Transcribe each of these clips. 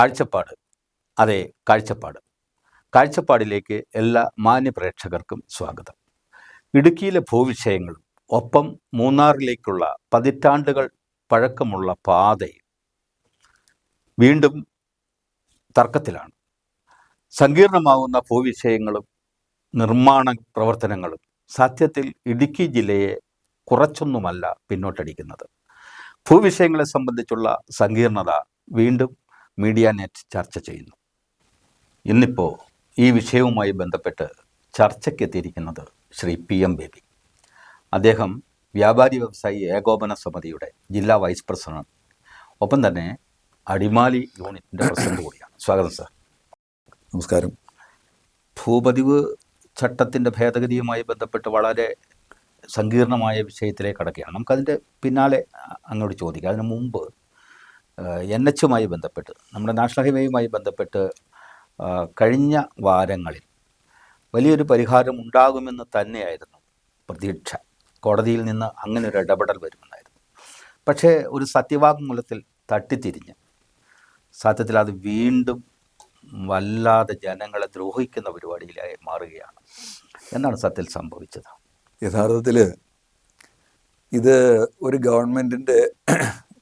ആഴ്ചപ്പാട്, അതെ, കാഴ്ചപ്പാട്. കാഴ്ചപ്പാടിലേക്ക് എല്ലാ മാന്യ പ്രേക്ഷകർക്കും സ്വാഗതം. ഇടുക്കിയിലെ ഭൂവിഷയങ്ങളും ഒപ്പം മൂന്നാറിലേക്കുള്ള പതിറ്റാണ്ടുകൾ പഴക്കമുള്ള പാതയും വീണ്ടും തർക്കത്തിലാണ്. സങ്കീർണമാവുന്ന ഭൂവിഷയങ്ങളും നിർമ്മാണ പ്രവർത്തനങ്ങളും സത്യത്തിൽ ഇടുക്കി ജില്ലയെ കുറച്ചൊന്നുമല്ല പിന്നോട്ടടിക്കുന്നത്. ഭൂവിഷയങ്ങളെ സംബന്ധിച്ചുള്ള സങ്കീർണത വീണ്ടും മീഡിയ നെറ്റ് ചർച്ച ചെയ്യുന്നു. ഇന്നിപ്പോൾ ഈ വിഷയവുമായി ബന്ധപ്പെട്ട് ചർച്ചയ്ക്കെത്തിയിരിക്കുന്നത് ശ്രീ PM ബേബി. അദ്ദേഹം വ്യാപാരി വ്യവസായി ഏകോപന സമിതിയുടെ ജില്ലാ വൈസ് പ്രസിഡന്റ്, ഒപ്പം തന്നെ അടിമാലി യൂണിറ്റിൻ്റെ പ്രസിഡന്റ് കൂടിയാണ്. സ്വാഗതം സാർ. നമസ്കാരം. ഭൂപതിവ് ചട്ടത്തിൻ്റെ ഭേദഗതിയുമായി ബന്ധപ്പെട്ട് വളരെ സങ്കീർണമായ വിഷയത്തിലേക്ക് കടക്കുകയാണ്. നമുക്കതിൻ്റെ പിന്നാലെ അങ്ങോട്ട് ചോദിക്കാം. അതിനു മുമ്പ് NHുമായി ബന്ധപ്പെട്ട്, നമ്മുടെ നാഷണൽ ഹൈവേയുമായി ബന്ധപ്പെട്ട് കഴിഞ്ഞ വാരങ്ങളിൽ വലിയൊരു പരിഹാരം ഉണ്ടാകുമെന്ന് തന്നെയായിരുന്നു പ്രതീക്ഷ. കോടതിയിൽ നിന്ന് അങ്ങനെ ഒരു ഇടപെടൽ വരുമെന്നായിരുന്നു. പക്ഷേ ഒരു സത്യവാങ്മൂലത്തിൽ തട്ടിത്തിരിഞ്ഞ് സത്യത്തിൽ അത് വീണ്ടും വല്ലാതെ ജനങ്ങളെ ദ്രോഹിക്കുന്ന പരിപാടിയിലായി മാറുകയാണ്. എന്താണ് സത്യത്തിൽ സംഭവിച്ചത്? യഥാർത്ഥത്തിൽ ഇത് ഒരു ഗവൺമെൻറ്റിൻ്റെ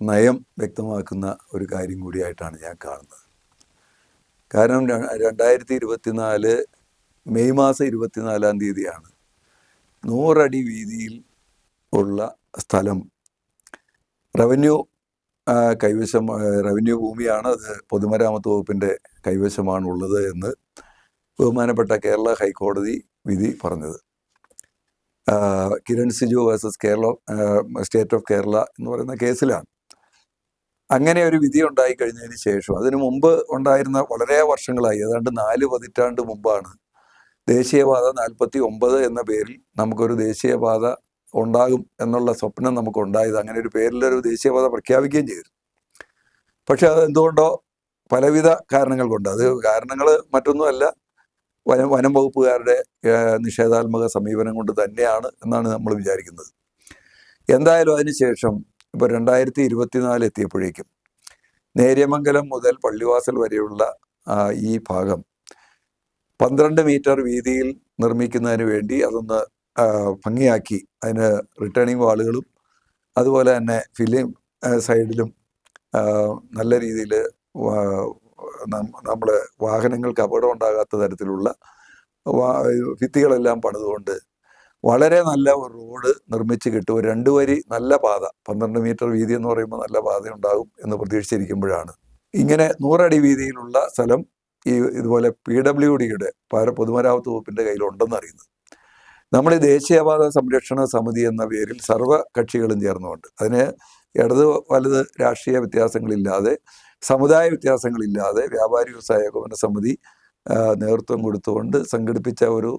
നയം വ്യക്തമാക്കുന്ന ഒരു കാര്യം കൂടിയായിട്ടാണ് ഞാൻ കാണുന്നത്. കാരണം 2024 മെയ് മാസം 24-ാം തീയതിയാണ് 100 അടി വീതിയിൽ ഉള്ള സ്ഥലം റവന്യൂ ഭൂമിയാണ്, അത് പൊതുമരാമത്ത് വകുപ്പിൻ്റെ കൈവശമാണുള്ളത് എന്ന് ബഹുമാനപ്പെട്ട കേരള ഹൈക്കോടതി വിധി പറഞ്ഞത്. Kiran Siju versus state of Kerala എന്ന് പറയുന്ന കേസിലാണ്. അങ്ങനെ ഒരു വിധി ഉണ്ടായി കഴിഞ്ഞതിന് ശേഷം അതിനു മുമ്പ് ഉണ്ടായിരുന്ന വളരെ വർഷങ്ങളായി, ഏതാണ്ട് 4 പതിറ്റാണ്ട് മുമ്പാണ് ദേശീയപാത 49 എന്ന പേരിൽ നമുക്കൊരു ദേശീയപാത ഉണ്ടാകും എന്നുള്ള സ്വപ്നം നമുക്കുണ്ടായത്. അങ്ങനെ ഒരു പേരിലൊരു ദേശീയപാത പ്രഖ്യാപിക്കുകയും ചെയ്തു. പക്ഷെ അത് എന്തുകൊണ്ടോ പലവിധ കാരണങ്ങൾ കൊണ്ട്, അത് കാരണങ്ങൾ മറ്റൊന്നുമല്ല, വനം വകുപ്പുകാരുടെ നിഷേധാത്മക സമീപനം കൊണ്ട് തന്നെയാണ് എന്നാണ് നമ്മൾ വിചാരിക്കുന്നത്. എന്തായാലും അതിനുശേഷം ഇപ്പോൾ 2024 എത്തിയപ്പോഴേക്കും നേര്യമംഗലം മുതൽ പള്ളിവാസൽ വരെയുള്ള ഈ ഭാഗം 12 മീറ്റർ വീതിയിൽ നിർമ്മിക്കുന്നതിന് വേണ്ടി അതൊന്ന് ഭംഗിയാക്കി, അതിന് റിട്ടേണിംഗ് വാളുകളും അതുപോലെ തന്നെ ഫിലിം സൈഡിലും നല്ല രീതിയിൽ നമ്മൾ വാഹനങ്ങൾക്ക് അപകടം ഉണ്ടാകാത്ത തരത്തിലുള്ള ഭിത്തികളെല്ലാം പണിതുകൊണ്ട് വളരെ നല്ല ഒരു റോഡ് നിർമ്മിച്ച് കിട്ടും. 2 വരി നല്ല പാത, 12 മീറ്റർ വീതി എന്ന് പറയുമ്പോൾ നല്ല പാത ഉണ്ടാകും എന്ന് പ്രതീക്ഷിച്ചിരിക്കുമ്പോഴാണ് ഇങ്ങനെ 100 അടി വീതിയിലുള്ള സ്ഥലം ഇതുപോലെ PWDയുടെ പൊതുമരാമത്ത് വകുപ്പിൻ്റെ കയ്യിലുണ്ടെന്ന് അറിയുന്നത്. നമ്മൾ ഈ ദേശീയപാത സംരക്ഷണ സമിതി എന്ന പേരിൽ സർവ്വ കക്ഷികളും ചേർന്നുകൊണ്ട്, അതിന് ഇടത് വലത് രാഷ്ട്രീയ വ്യത്യാസങ്ങളില്ലാതെ, സമുദായ വ്യത്യാസങ്ങളില്ലാതെ വ്യാപാരി വ്യവസായ ഏകോപന സമിതി നേതൃത്വം കൊടുത്തുകൊണ്ട് സംഘടിപ്പിച്ച ഒരു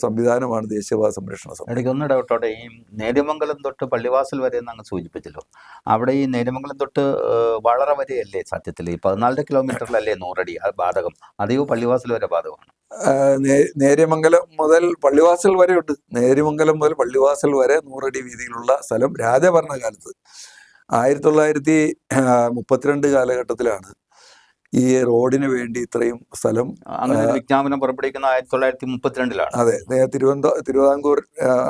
സംവിധാനമാണ് ദേശീയപാത സംരക്ഷണ സമിതി. എനിക്ക് ഒന്ന് ഇടപെട്ടോട്ടെ. ഈ നേര്യമംഗലം തൊട്ട് പള്ളിവാസൽ വരെ എന്ന് അങ്ങ് സൂചിപ്പിച്ചല്ലോ. അവിടെ ഈ നേര്യമംഗലം തൊട്ട് വളറ വരെയല്ലേ സത്യത്തിൽ ഈ 14 കിലോമീറ്ററിലല്ലേ 100 അടി ബാധകം? അധികവും പള്ളിവാസൽ വരെ ബാധകമാണ്. നേര്യമംഗലം മുതൽ പള്ളിവാസൽ വരെ ഉണ്ട്. നേര്യമംഗലം മുതൽ പള്ളിവാസൽ വരെ 100 അടി വീതിയിലുള്ള സ്ഥലം രാജഭരണകാലത്ത് 1932 കാലഘട്ടത്തിലാണ് ഈ റോഡിന് വേണ്ടി ഇത്രയും സ്ഥലം അങ്ങനെ വിജ്ഞാപനം പുറപ്പെടുവിക്കുന്ന 1932-ലാണ്. അതെ, തിരുവിതാംകൂർ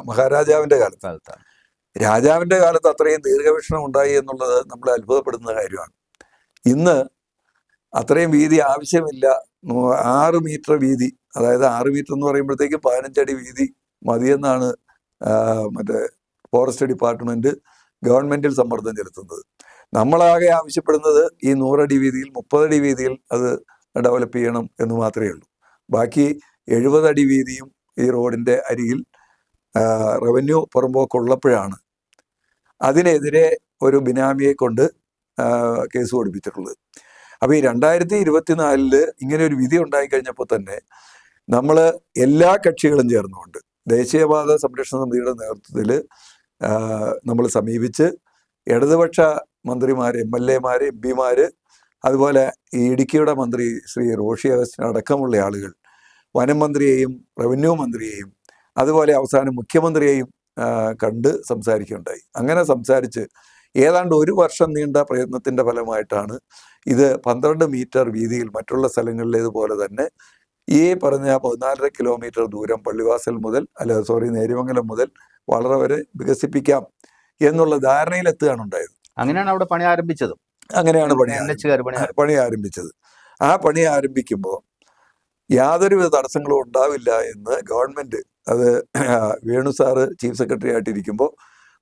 മഹാരാജാവിന്റെ കാലത്താണ്. രാജാവിന്റെ കാലത്ത് അത്രയും ദീർഘവീക്ഷണം ഉണ്ടായി എന്നുള്ളത് നമ്മളെ അത്ഭുതപ്പെടുന്ന കാര്യമാണ്. ഇന്ന് അത്രയും വീതി ആവശ്യമില്ല. 6 മീറ്റർ വീതി, അതായത് 6 മീറ്റർ എന്ന് പറയുമ്പോഴത്തേക്കും 15 അടി വീതി മതിയെന്നാണ് മറ്റേ ഫോറസ്റ്റ് ഡിപ്പാർട്ട്മെന്റ് ഗവൺമെന്റിൽ സമ്മർദ്ദം ചെലുത്തുന്നത്. നമ്മളാകെ ആവശ്യപ്പെടുന്നത് ഈ 100 അടി വീതിയിൽ 30 അടി വീതിയിൽ അത് ഡെവലപ്പ് ചെയ്യണം എന്ന് മാത്രമേ ഉള്ളൂ. ബാക്കി 70 അടി വീതിയും ഈ റോഡിൻ്റെ അരികിൽ റവന്യൂ പുറമ്പോക്കുള്ളപ്പോഴാണ് അതിനെതിരെ ഒരു ബിനാമിയെ കൊണ്ട് കേസ് കൊടുപ്പിച്ചിട്ടുള്ളത്. അപ്പോൾ ഈ 2024 ഇങ്ങനെ ഒരു വിധി ഉണ്ടായിക്കഴിഞ്ഞപ്പോൾ തന്നെ നമ്മൾ എല്ലാ കക്ഷികളും ചേർന്നുകൊണ്ട് ദേശീയപാത സംരക്ഷണ സമിതിയുടെ നേതൃത്വത്തിൽ നമ്മൾ സമീപിച്ച് ഇടതുപക്ഷ മന്ത്രിമാർ, MLA-മാർ, MP-മാർ, അതുപോലെ ഈ ഇടുക്കിയുടെ മന്ത്രി ശ്രീ റോഷി അഗസ്റ്റിൻ അടക്കമുള്ള ആളുകൾ വനം മന്ത്രിയെയും റവന്യൂ മന്ത്രിയെയും അതുപോലെ അവസാനം മുഖ്യമന്ത്രിയെയും കണ്ട് സംസാരിക്കുകയുണ്ടായി. അങ്ങനെ സംസാരിച്ച് ഏതാണ്ട് 1 വർഷം നീണ്ട പ്രയത്നത്തിൻ്റെ ഫലമായിട്ടാണ് ഇത് 12 മീറ്റർ വീതിയിൽ മറ്റുള്ള സ്ഥലങ്ങളിലേതുപോലെ തന്നെ ഈ പറഞ്ഞ 14.5 കിലോമീറ്റർ ദൂരം പള്ളിവാസൽ മുതൽ നേര്യമംഗലം മുതൽ വളറ വരെ വികസിപ്പിക്കാം എന്നുള്ള ധാരണയിലെത്തുകയാണ് ഉണ്ടായത്. അങ്ങനെയാണ് അവിടെ പണി ആരംഭിച്ചത്. അങ്ങനെയാണ് പണി പണി ആരംഭിച്ചത്. ആ പണി ആരംഭിക്കുമ്പോൾ യാതൊരുവിധ തടസ്സങ്ങളും ഉണ്ടാവില്ല എന്ന് ഗവൺമെൻറ്, അത് വേണു സാറ് ചീഫ് സെക്രട്ടറി ആയിട്ടിരിക്കുമ്പോൾ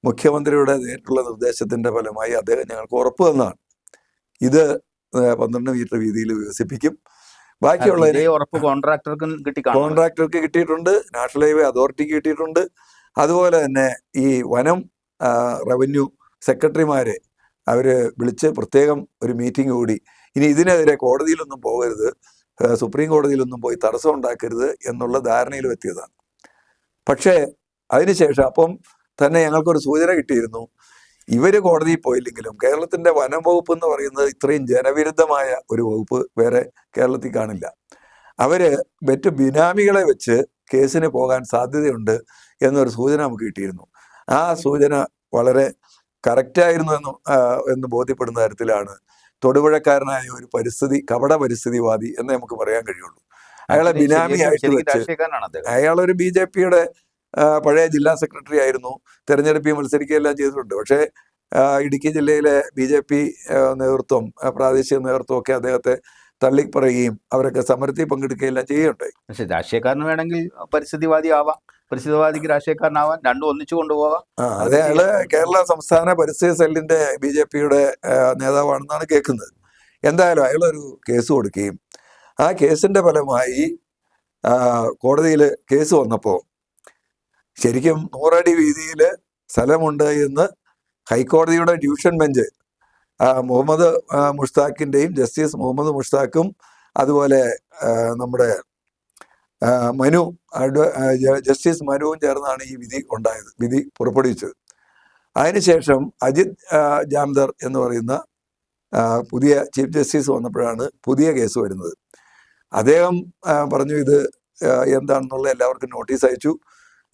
മുഖ്യമന്ത്രിയുടെ നേരിട്ടുള്ള നിർദ്ദേശത്തിൻ്റെ ഫലമായി അദ്ദേഹം ഞങ്ങൾക്ക് ഉറപ്പ് തന്നതാണ്. ഇത് 12 മീറ്റർ വീതിയിൽ വികസിപ്പിക്കും. ബാക്കിയുള്ള ഉറപ്പ് കോൺട്രാക്ടർക്ക് കിട്ടിയിട്ടുണ്ട്, നാഷണൽ ഹൈവേ അതോറിറ്റിക്ക് കിട്ടിയിട്ടുണ്ട്. അതുപോലെ തന്നെ ഈ വനം റവന്യൂ സെക്രട്ടറിമാരെ അവർ വിളിച്ച് പ്രത്യേകം ഒരു മീറ്റിംഗ് കൂടി, ഇനി ഇതിനെതിരെ കോടതിയിലൊന്നും പോകരുത്, സുപ്രീം കോടതിയിലൊന്നും പോയി തടസ്സം ഉണ്ടാക്കരുത് എന്നുള്ള ധാരണയിൽ എത്തിയതാണ്. പക്ഷേ അതിനുശേഷം അപ്പം തന്നെ ഞങ്ങൾക്കൊരു സൂചന കിട്ടിയിരുന്നു, ഇവർ കോടതിയിൽ പോയില്ലെങ്കിലും കേരളത്തിൻ്റെ വനം വകുപ്പ് എന്ന് പറയുന്നത് ഇത്രയും ജനവിരുദ്ധമായ ഒരു വകുപ്പ് വേറെ കേരളത്തിൽ കാണില്ല. അവർ മറ്റു ബിനാമികളെ വെച്ച് കേസിന് പോകാൻ സാധ്യതയുണ്ട് എന്നൊരു സൂചന നമുക്ക് കിട്ടിയിരുന്നു. ആ സൂചന വളരെ കറക്റ്റായിരുന്നു എന്ന് ബോധ്യപ്പെടുന്ന തരത്തിലാണ് തൊടുപുഴക്കാരനായ ഒരു കപട പരിസ്ഥിതിവാദി എന്ന് നമുക്ക് പറയാൻ കഴിയുള്ളൂ. അയാളെ ബിനാമി ആയിട്ട് വെച്ച്, അയാളൊരു BJPയുടെ പഴയ ജില്ലാ സെക്രട്ടറി ആയിരുന്നു, തെരഞ്ഞെടുപ്പിൽ മത്സരിക്കുകയെല്ലാം ചെയ്തിട്ടുണ്ട്. പക്ഷേ ഇടുക്കി ജില്ലയിലെ BJP നേതൃത്വം, പ്രാദേശിക നേതൃത്വം ഒക്കെ അദ്ദേഹത്തെ തള്ളിപ്പറയുകയും അവരൊക്കെ സമരത്തിൽ പങ്കെടുക്കുകയെല്ലാം ചെയ്യുകയുണ്ടായി. പക്ഷെ രാഷ്ട്രീയക്കാരന് വേണമെങ്കിൽ പരിസ്ഥിതിവാദി ആവാം, പരിസ്ഥിതിവാദിക്ക് രാഷ്ട്രീയക്കാരനാവാൻ, രണ്ടും ഒന്നിച്ചു കൊണ്ടുപോകാം. അതെ, അയാള് കേരള സംസ്ഥാന പരിസ്ഥിതി സെല്ലിന്റെ BJPയുടെ നേതാവാണെന്നാണ് കേൾക്കുന്നത്. എന്തായാലും അയാളൊരു കേസ് കൊടുക്കുകയും ആ കേസിന്റെ ഫലമായി കോടതിയിൽ കേസ് വന്നപ്പോൾ ശരിക്കും 100 അടി വീതിയിൽ സ്ഥലമുണ്ട് എന്ന് ഹൈക്കോടതിയുടെ ഡിവിഷൻ ബെഞ്ച് മുഹമ്മദ് മുഷ്താഖിൻ്റെയും ജസ്റ്റിസ് മുഹമ്മദ് മുഷ്താഖും അതുപോലെ നമ്മുടെ ജസ്റ്റിസ് മനുവും ചേർന്നാണ് ഈ വിധി പുറപ്പെടുവിച്ചത്. അതിനുശേഷം അജിത് ജാംദർ എന്ന് പറയുന്ന പുതിയ ചീഫ് ജസ്റ്റിസ് വന്നപ്പോഴാണ് പുതിയ കേസ് വരുന്നത്. അദ്ദേഹം പറഞ്ഞു ഇത് എന്താണെന്നുള്ള എല്ലാവർക്കും നോട്ടീസ് അയച്ചു.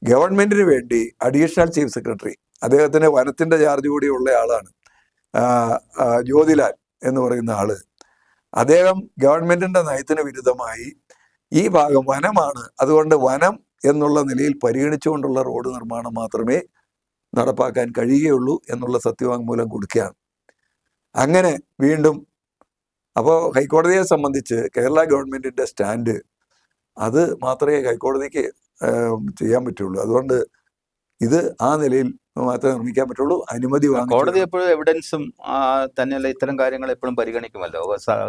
ഗവൺമെന്റിന് വേണ്ടി അഡീഷണൽ ചീഫ് സെക്രട്ടറി, അദ്ദേഹത്തിന് വനത്തിൻ്റെ ചാർജ് കൂടിയുള്ള ആളാണ്, ജ്യോതിലാൽ എന്ന് പറയുന്ന ആള്, അദ്ദേഹം ഗവൺമെന്റിന്റെ നയത്തിന് വിരുദ്ധമായി ഈ ഭാഗം വനമാണ്, അതുകൊണ്ട് വനം എന്നുള്ള നിലയിൽ പരിഗണിച്ചുകൊണ്ടുള്ള റോഡ് നിർമ്മാണം മാത്രമേ നടപ്പാക്കാൻ കഴിയുകയുള്ളൂ എന്നുള്ള സത്യവാങ്മൂലം കൊടുക്കുകയാണ്. അങ്ങനെ വീണ്ടും അപ്പോൾ ഹൈക്കോടതിയെ സംബന്ധിച്ച് കേരള ഗവൺമെന്റിന്റെ സ്റ്റാൻഡ് അത് മാത്രമേ ഹൈക്കോടതിക്ക് ചെയ്യാൻ പറ്റുള്ളൂ. അതുകൊണ്ട് ഇത് ആ നിലയിൽ മാത്രമേ നിർമ്മിക്കാൻ പറ്റുള്ളൂ, അനുമതി വാങ്ങി. കോടതി എപ്പോഴും എവിഡൻസും തന്നെയല്ല ഇത്തരം കാര്യങ്ങൾ എപ്പോഴും പരിഗണിക്കുമല്ലോ.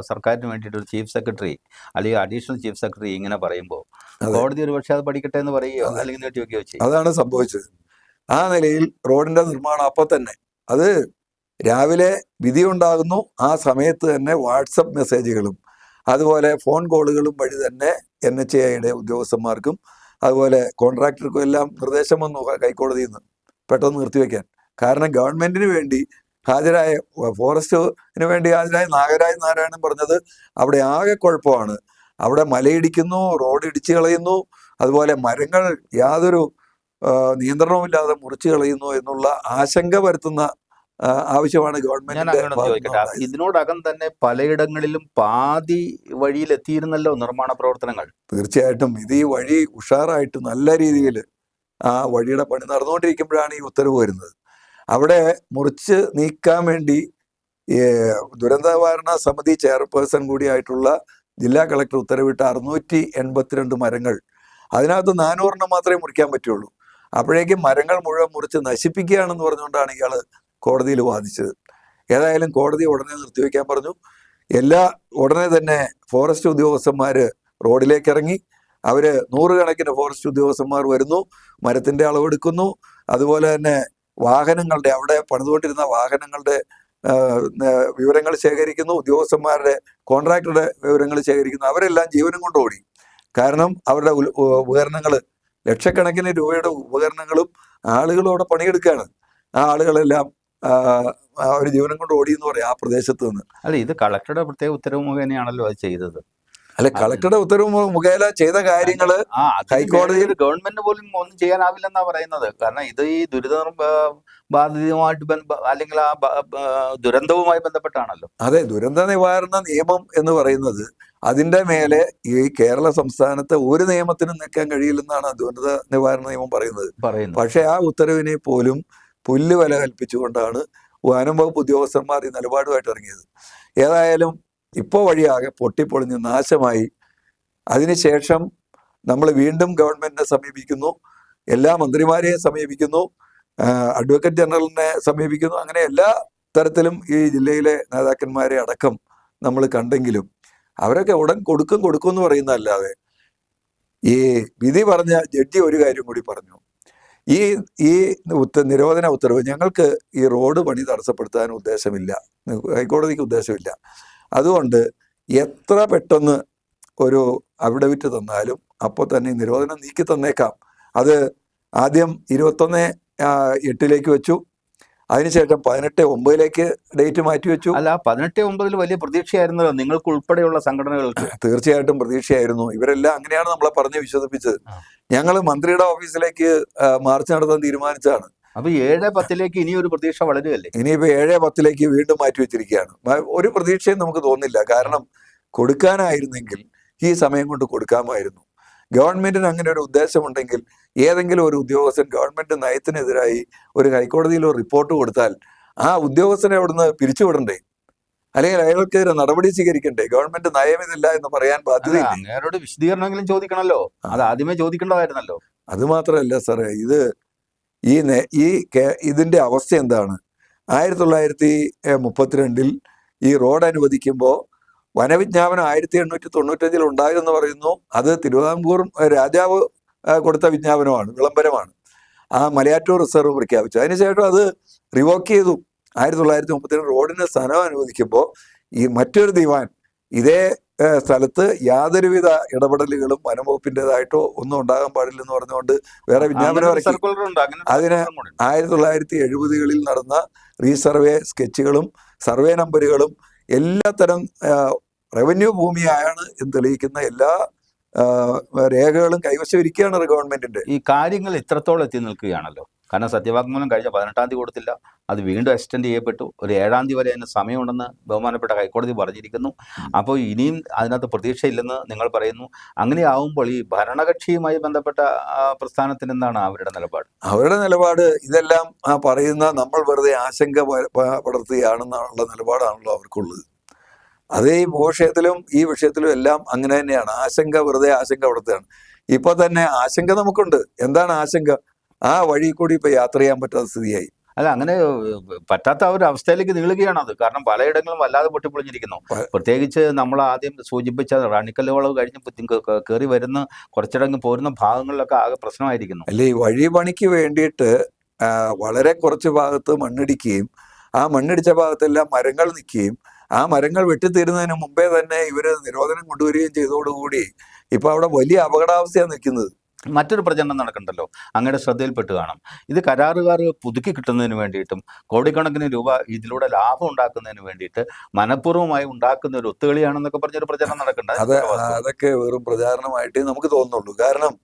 സർക്കാരിന് വേണ്ടിയിട്ട് ഒരു ചീഫ് സെക്രട്ടറി അല്ലെങ്കിൽ അഡീഷണൽ ചീഫ് സെക്രട്ടറി ഇങ്ങനെ പറയുമ്പോൾ കോടതി ഒരു പക്ഷേ അത് പഠിക്കട്ടെ എന്ന് പറയുകയോ അല്ലെങ്കിൽ നീട്ടിവെക്കുകയോ ചെയ്യും. അതാണ് സംഭവിച്ചത്. ആ നിലയിൽ റോഡിന്റെ നിർമ്മാണം അപ്പം തന്നെ, അത് രാവിലെ വിധി ഉണ്ടാകുന്നു, ആ സമയത്ത് തന്നെ വാട്സപ്പ് മെസ്സേജുകളും അതുപോലെ ഫോൺ കോളുകളും വഴി തന്നെ NHAIയുടെ ഉദ്യോഗസ്ഥന്മാർക്കും അതുപോലെ കോൺട്രാക്ടർക്കും എല്ലാം നിർദ്ദേശം വന്നു ഹൈക്കോടതിയിൽ നിന്ന് പെട്ടെന്ന് നിർത്തിവെക്കാൻ. കാരണം ഗവൺമെന്റിന് വേണ്ടി ഹാജരായ, ഫോറസ്റ്റിന് വേണ്ടി ഹാജരായ നാരായണൻ പറഞ്ഞത് അവിടെ ആകെ കുഴപ്പമാണ്, അവിടെ മലയിടിക്കുന്നു, റോഡ് ഇടിച്ചു കളയുന്നു, അതുപോലെ മരങ്ങൾ യാതൊരു നിയന്ത്രണവുമില്ലാതെ മുറിച്ചു കളയുന്നു എന്നുള്ള ആശങ്ക വരുത്തുന്ന ആവശ്യമാണ് ഗവൺമെന്റ്. ഇതിനോടകം തന്നെ പലയിടങ്ങളിലും പാതി വഴിയിൽ എത്തിയിരുന്നല്ലോ നിർമ്മാണ പ്രവർത്തനങ്ങൾ. തീർച്ചയായിട്ടും ഇത് ഈ വഴി ഉഷാറായിട്ട് നല്ല രീതിയിൽ ആ വഴിയുടെ പണി നടന്നുകൊണ്ടിരിക്കുമ്പോഴാണ് ഈ ഉത്തരവ് വരുന്നത്. അവിടെ മുറിച്ച് നീക്കാൻ വേണ്ടി ദുരന്ത നിവാരണ സമിതി ചെയർപേഴ്സൺ കൂടിയായിട്ടുള്ള ജില്ലാ കളക്ടർ ഉത്തരവിട്ട 682 മരങ്ങൾ, അതിനകത്ത് 400 മാത്രമേ മുറിക്കാൻ പറ്റുള്ളൂ. അപ്പോഴേക്കും മരങ്ങൾ മുഴുവൻ മുറിച്ച് നശിപ്പിക്കുകയാണെന്ന് പറഞ്ഞുകൊണ്ടാണ് ഇയാൾ കോടതിയിൽ വാദിച്ചത്. ഏതായാലും കോടതി ഉടനെ നിർത്തിവെക്കാൻ പറഞ്ഞു. ഉടനെ തന്നെ ഫോറസ്റ്റ് ഉദ്യോഗസ്ഥന്മാർ റോഡിലേക്ക് ഇറങ്ങി. അവർ 100 കണക്കിന് ഫോറസ്റ്റ് ഉദ്യോഗസ്ഥന്മാർ വരുന്നു, മരത്തിൻ്റെ അളവെടുക്കുന്നു, അതുപോലെ തന്നെ വാഹനങ്ങളുടെ, അവിടെ പണിതുകൊണ്ടിരുന്ന വാഹനങ്ങളുടെ വിവരങ്ങൾ ശേഖരിക്കുന്നു, ഉദ്യോഗസ്ഥന്മാരുടെ കോൺട്രാക്ടറുടെ വിവരങ്ങൾ ശേഖരിക്കുന്നു. അവരെല്ലാം ജീവനും കൊണ്ട് ഓടി. കാരണം അവരുടെ ഉപകരണങ്ങൾ, ലക്ഷക്കണക്കിന് രൂപയുടെ ഉപകരണങ്ങളും ആളുകളും അവിടെ പണിയെടുക്കുകയാണ്. ആ ആളുകളെല്ലാം ഒരു ജീവനം കൊണ്ട് ഓടി എന്ന് പറയാം ആ പ്രദേശത്ത് നിന്ന്. അല്ല, ഇത് കളക്ടറുടെ പ്രത്യേക ഉത്തരവ് മുഖേനയാണല്ലോ അത് ചെയ്തത്. അല്ല, കളക്ടറുടെ ഉത്തരവ് മുഖേന ചെയ്ത കാര്യങ്ങള് ഹൈക്കോടതിയിൽ ഗവൺമെന്റ് പോലും ഒന്നും ചെയ്യാനാവില്ലെന്നാ പറയുന്നത്. കാരണം ഇത് ഈ ബാധിതമായിട്ട് അല്ലെങ്കിൽ ആ ദുരന്തവുമായി ബന്ധപ്പെട്ടാണല്ലോ. അതെ, ദുരന്ത നിവാരണ നിയമം എന്ന് പറയുന്നത് അതിന്റെ മേലെ ഈ കേരള സംസ്ഥാനത്തെ ഒരു നിയമത്തിനും നിൽക്കാൻ കഴിയില്ലെന്നാണ് ദുരന്ത നിവാരണ നിയമം പറയുന്നത്. പക്ഷെ ആ ഉത്തരവിനെ പോലും പുല്ലുവില കൽപ്പിച്ചുകൊണ്ടാണ് വനം വകുപ്പ് ഉദ്യോഗസ്ഥന്മാർ ഈ നിലപാടുമായിട്ട് ഇറങ്ങിയത്. ഏതായാലും ഇപ്പോൾ വഴിയാകെ പൊട്ടിപ്പൊളിഞ്ഞ് നാശമായി. അതിനുശേഷം നമ്മൾ വീണ്ടും ഗവൺമെന്റിനെ സമീപിക്കുന്നു, എല്ലാ മന്ത്രിമാരെയും സമീപിക്കുന്നു, അഡ്വക്കേറ്റ് ജനറലിനെ സമീപിക്കുന്നു. അങ്ങനെ എല്ലാ തരത്തിലും ഈ ജില്ലയിലെ നേതാക്കന്മാരെ അടക്കം നമ്മൾ കണ്ടെങ്കിലും അവരൊക്കെ ഉടൻ കൊടുക്കും എന്ന് പറയുന്നതല്ലാതെ ഈ വിധി പറഞ്ഞ ജഡ്ജി ഒരു കാര്യം കൂടി പറഞ്ഞു. ഈ നിരോധന ഉത്തരവ് ഞങ്ങൾക്ക് ഈ റോഡ് പണി തടസ്സപ്പെടുത്താൻ ഉദ്ദേശമില്ല, ഹൈക്കോടതിക്ക് ഉദ്ദേശമില്ല. അതുകൊണ്ട് എത്ര പെട്ടെന്ന് ഒരു അഫിഡവിറ്റ് തന്നാലും അപ്പോൾ തന്നെ നിരോധനം നീക്കി തന്നേക്കാം. അത് ആദ്യം 21/8 വെച്ചു, അതിനുശേഷം 18/9 ഡേറ്റ് മാറ്റിവെച്ചു. അല്ല, 18/9 വലിയ പ്രതീക്ഷയായിരുന്നല്ലോ നിങ്ങൾക്ക് ഉൾപ്പെടെയുള്ള സംഘടനകൾക്ക്. തീർച്ചയായിട്ടും പ്രതീക്ഷയായിരുന്നു. ഇവരെല്ലാം അങ്ങനെയാണ് നമ്മളെ പറഞ്ഞ് വിശ്വസിപ്പിച്ചത്. ഞങ്ങൾ മന്ത്രിയുടെ ഓഫീസിലേക്ക് മാർച്ച് നടത്താൻ തീരുമാനിച്ചതാണ്. അപ്പൊ 7-10 ഇനി ഒരു പ്രതീക്ഷ വളരുകയല്ലേ? ഇനിയിപ്പോ 7-10 വീണ്ടും മാറ്റിവെച്ചിരിക്കുകയാണ്. ഒരു പ്രതീക്ഷയും നമുക്ക് തോന്നുന്നില്ല. കാരണം കൊടുക്കാനായിരുന്നെങ്കിൽ ഈ സമയം കൊണ്ട് കൊടുക്കാമായിരുന്നു. ഗവൺമെന്റിന് അങ്ങനെ ഒരു ഉദ്ദേശമുണ്ടെങ്കിൽ ഏതെങ്കിലും ഒരു ഉദ്യോഗസ്ഥൻ ഗവൺമെന്റ് നയത്തിനെതിരായി ഒരു ഹൈക്കോടതിയിൽ ഒരു റിപ്പോർട്ട് കൊടുത്താൽ ആ ഉദ്യോഗസ്ഥനെ അവിടുന്ന് പിരിച്ചുവിടണ്ടേ? അല്ലെങ്കിൽ അയാൾക്കെതിരെ നടപടി സ്വീകരിക്കണ്ടേ? ഗവൺമെന്റ് നയമിതില്ല എന്ന് പറയാൻ ബാധ്യത. അങ്ങേരോട് വിശദീകരണമെങ്കിലും ചോദിക്കണമല്ലോ, അത് ആദ്യമേ ചോദിക്കേണ്ടതായിരുന്നല്ലോ. അത് മാത്രമല്ല സാറേ, ഇതിന്റെ അവസ്ഥ എന്താണ്? 1932 ഈ റോഡ് അനുവദിക്കുമ്പോൾ വനവിജ്ഞാപനം 1895 ഉണ്ടായെന്ന് പറയുന്നു. അത് തിരുവിതാംകൂർ രാജാവ് കൊടുത്ത വിജ്ഞാപനമാണ്, വിളംബരമാണ്. ആ മലയാറ്റൂർ റിസർവ് പ്രഖ്യാപിച്ചു. അതിനുശേഷം അത് റിവോക്ക് ചെയ്തു. 1932 റോഡിന് സ്ഥലം അനുവദിക്കുമ്പോൾ ഈ മറ്റൊരു ദിവാൻ ഇതേ സ്ഥലത്ത് യാതൊരുവിധ ഇടപെടലുകളും വനംവകുപ്പിൻ്റെതായിട്ടോ ഒന്നും ഉണ്ടാകാൻ പാടില്ലെന്ന് പറഞ്ഞുകൊണ്ട് വേറെ വിജ്ഞാപനം ഇറക്കി. അതിന് 1970 നടന്ന റീസർവേ സ്കെച്ചുകളും സർവേ നമ്പറുകളും എല്ലാത്തരം റവന്യൂ ഭൂമിയാണ് എന്ന് തെളിയിക്കുന്ന എല്ലാ രേഖകളും കൈവശം ഇരിക്കുകയാണ് ഗവൺമെന്റിന്റെ. ഈ കാര്യങ്ങൾ ഇത്രത്തോളം എത്തി നിൽക്കുകയാണല്ലോ. കാരണം സത്യവാങ്മൂലം കഴിഞ്ഞ 18-ാം തീയതി കൊടുത്തില്ല, അത് വീണ്ടും എക്സ്റ്റെൻഡ് ചെയ്യപ്പെട്ടു. ഒരു 7-ാം തീയതി വരെ അതിന് സമയമുണ്ടെന്ന് ബഹുമാനപ്പെട്ട ഹൈക്കോടതി പറഞ്ഞിരിക്കുന്നു. അപ്പോൾ ഇനിയും അതിനകത്ത് പ്രതീക്ഷയില്ലെന്ന് നിങ്ങൾ പറയുന്നു. അങ്ങനെയാവുമ്പോൾ ഈ ഭരണകക്ഷിയുമായി ബന്ധപ്പെട്ട പ്രസ്ഥാനത്തിന് എന്താണ് അവരുടെ നിലപാട്? അവരുടെ നിലപാട് ഇതെല്ലാം പറയുന്ന നമ്മൾ വെറുതെ ആശങ്ക പടർത്തുകയാണെന്നുള്ള നിലപാടാണല്ലോ അവർക്കുള്ളത്. അതേ ഈ വിഷയത്തിലും ഈ വിഷയത്തിലും എല്ലാം അങ്ങനെ തന്നെയാണ്. വെറുതെ ആശങ്ക പടർത്തുകയാണ്. ഇപ്പൊ തന്നെ ആശങ്ക നമുക്കുണ്ട്. എന്താണ് ആശങ്ക? ആ വഴി കൂടി ഇപ്പൊ യാത്ര ചെയ്യാൻ പറ്റാത്ത സ്ഥിതിയായി. അല്ല, അങ്ങനെ പറ്റാത്ത ഒരു അവസ്ഥയിലേക്ക് നീളുകയാണത്. കാരണം പലയിടങ്ങളും വല്ലാതെ പൊട്ടിപ്പൊളിഞ്ഞിരിക്കുന്നു. പ്രത്യേകിച്ച് നമ്മൾ ആദ്യം സൂചിപ്പിച്ച റാണിക്കല്ല് വളവ് കഴിഞ്ഞ് കയറി വരുന്ന കുറച്ചിടങ്ങ് പോരുന്ന ഭാഗങ്ങളിലൊക്കെ ആകെ പ്രശ്നമായിരിക്കുന്നു. അല്ലേ, ഈ വഴി പണിക്ക് വേണ്ടിയിട്ട് വളരെ കുറച്ച് ഭാഗത്ത് മണ്ണിടിക്കുകയും ആ മണ്ണിടിച്ച ഭാഗത്തെല്ലാം മരങ്ങൾ നിൽക്കുകയും ആ മരങ്ങൾ വെട്ടിത്തീരുന്നതിന് മുമ്പേ തന്നെ ഇവര് നിരോധനം കൊണ്ടുവരികയും ചെയ്തതോടുകൂടി ഇപ്പൊ അവിടെ വലിയ അപകടാവസ്ഥയാണ് നിൽക്കുന്നത്. മറ്റൊരു പ്രചരണം നടക്കണ്ടല്ലോ, അങ്ങയുടെ ശ്രദ്ധയിൽപ്പെട്ട് കാണാം. ഇത് കരാറുകാർ പുതുക്കി കിട്ടുന്നതിന് വേണ്ടിയിട്ടും കോടിക്കണക്കിന് രൂപ ഇതിലൂടെ ലാഭം ഉണ്ടാക്കുന്നതിന് വേണ്ടിയിട്ട് മനഃപൂർവ്വമായി ഉണ്ടാക്കുന്ന ഒരു ഒത്തുകളിയാണെന്നൊക്കെ പറഞ്ഞൊരു പ്രചരണം നടക്കണ്ട. അതൊക്കെ വെറും പ്രചാരണമായിട്ടേ നമുക്ക് തോന്നുന്നുള്ളൂ. കാരണം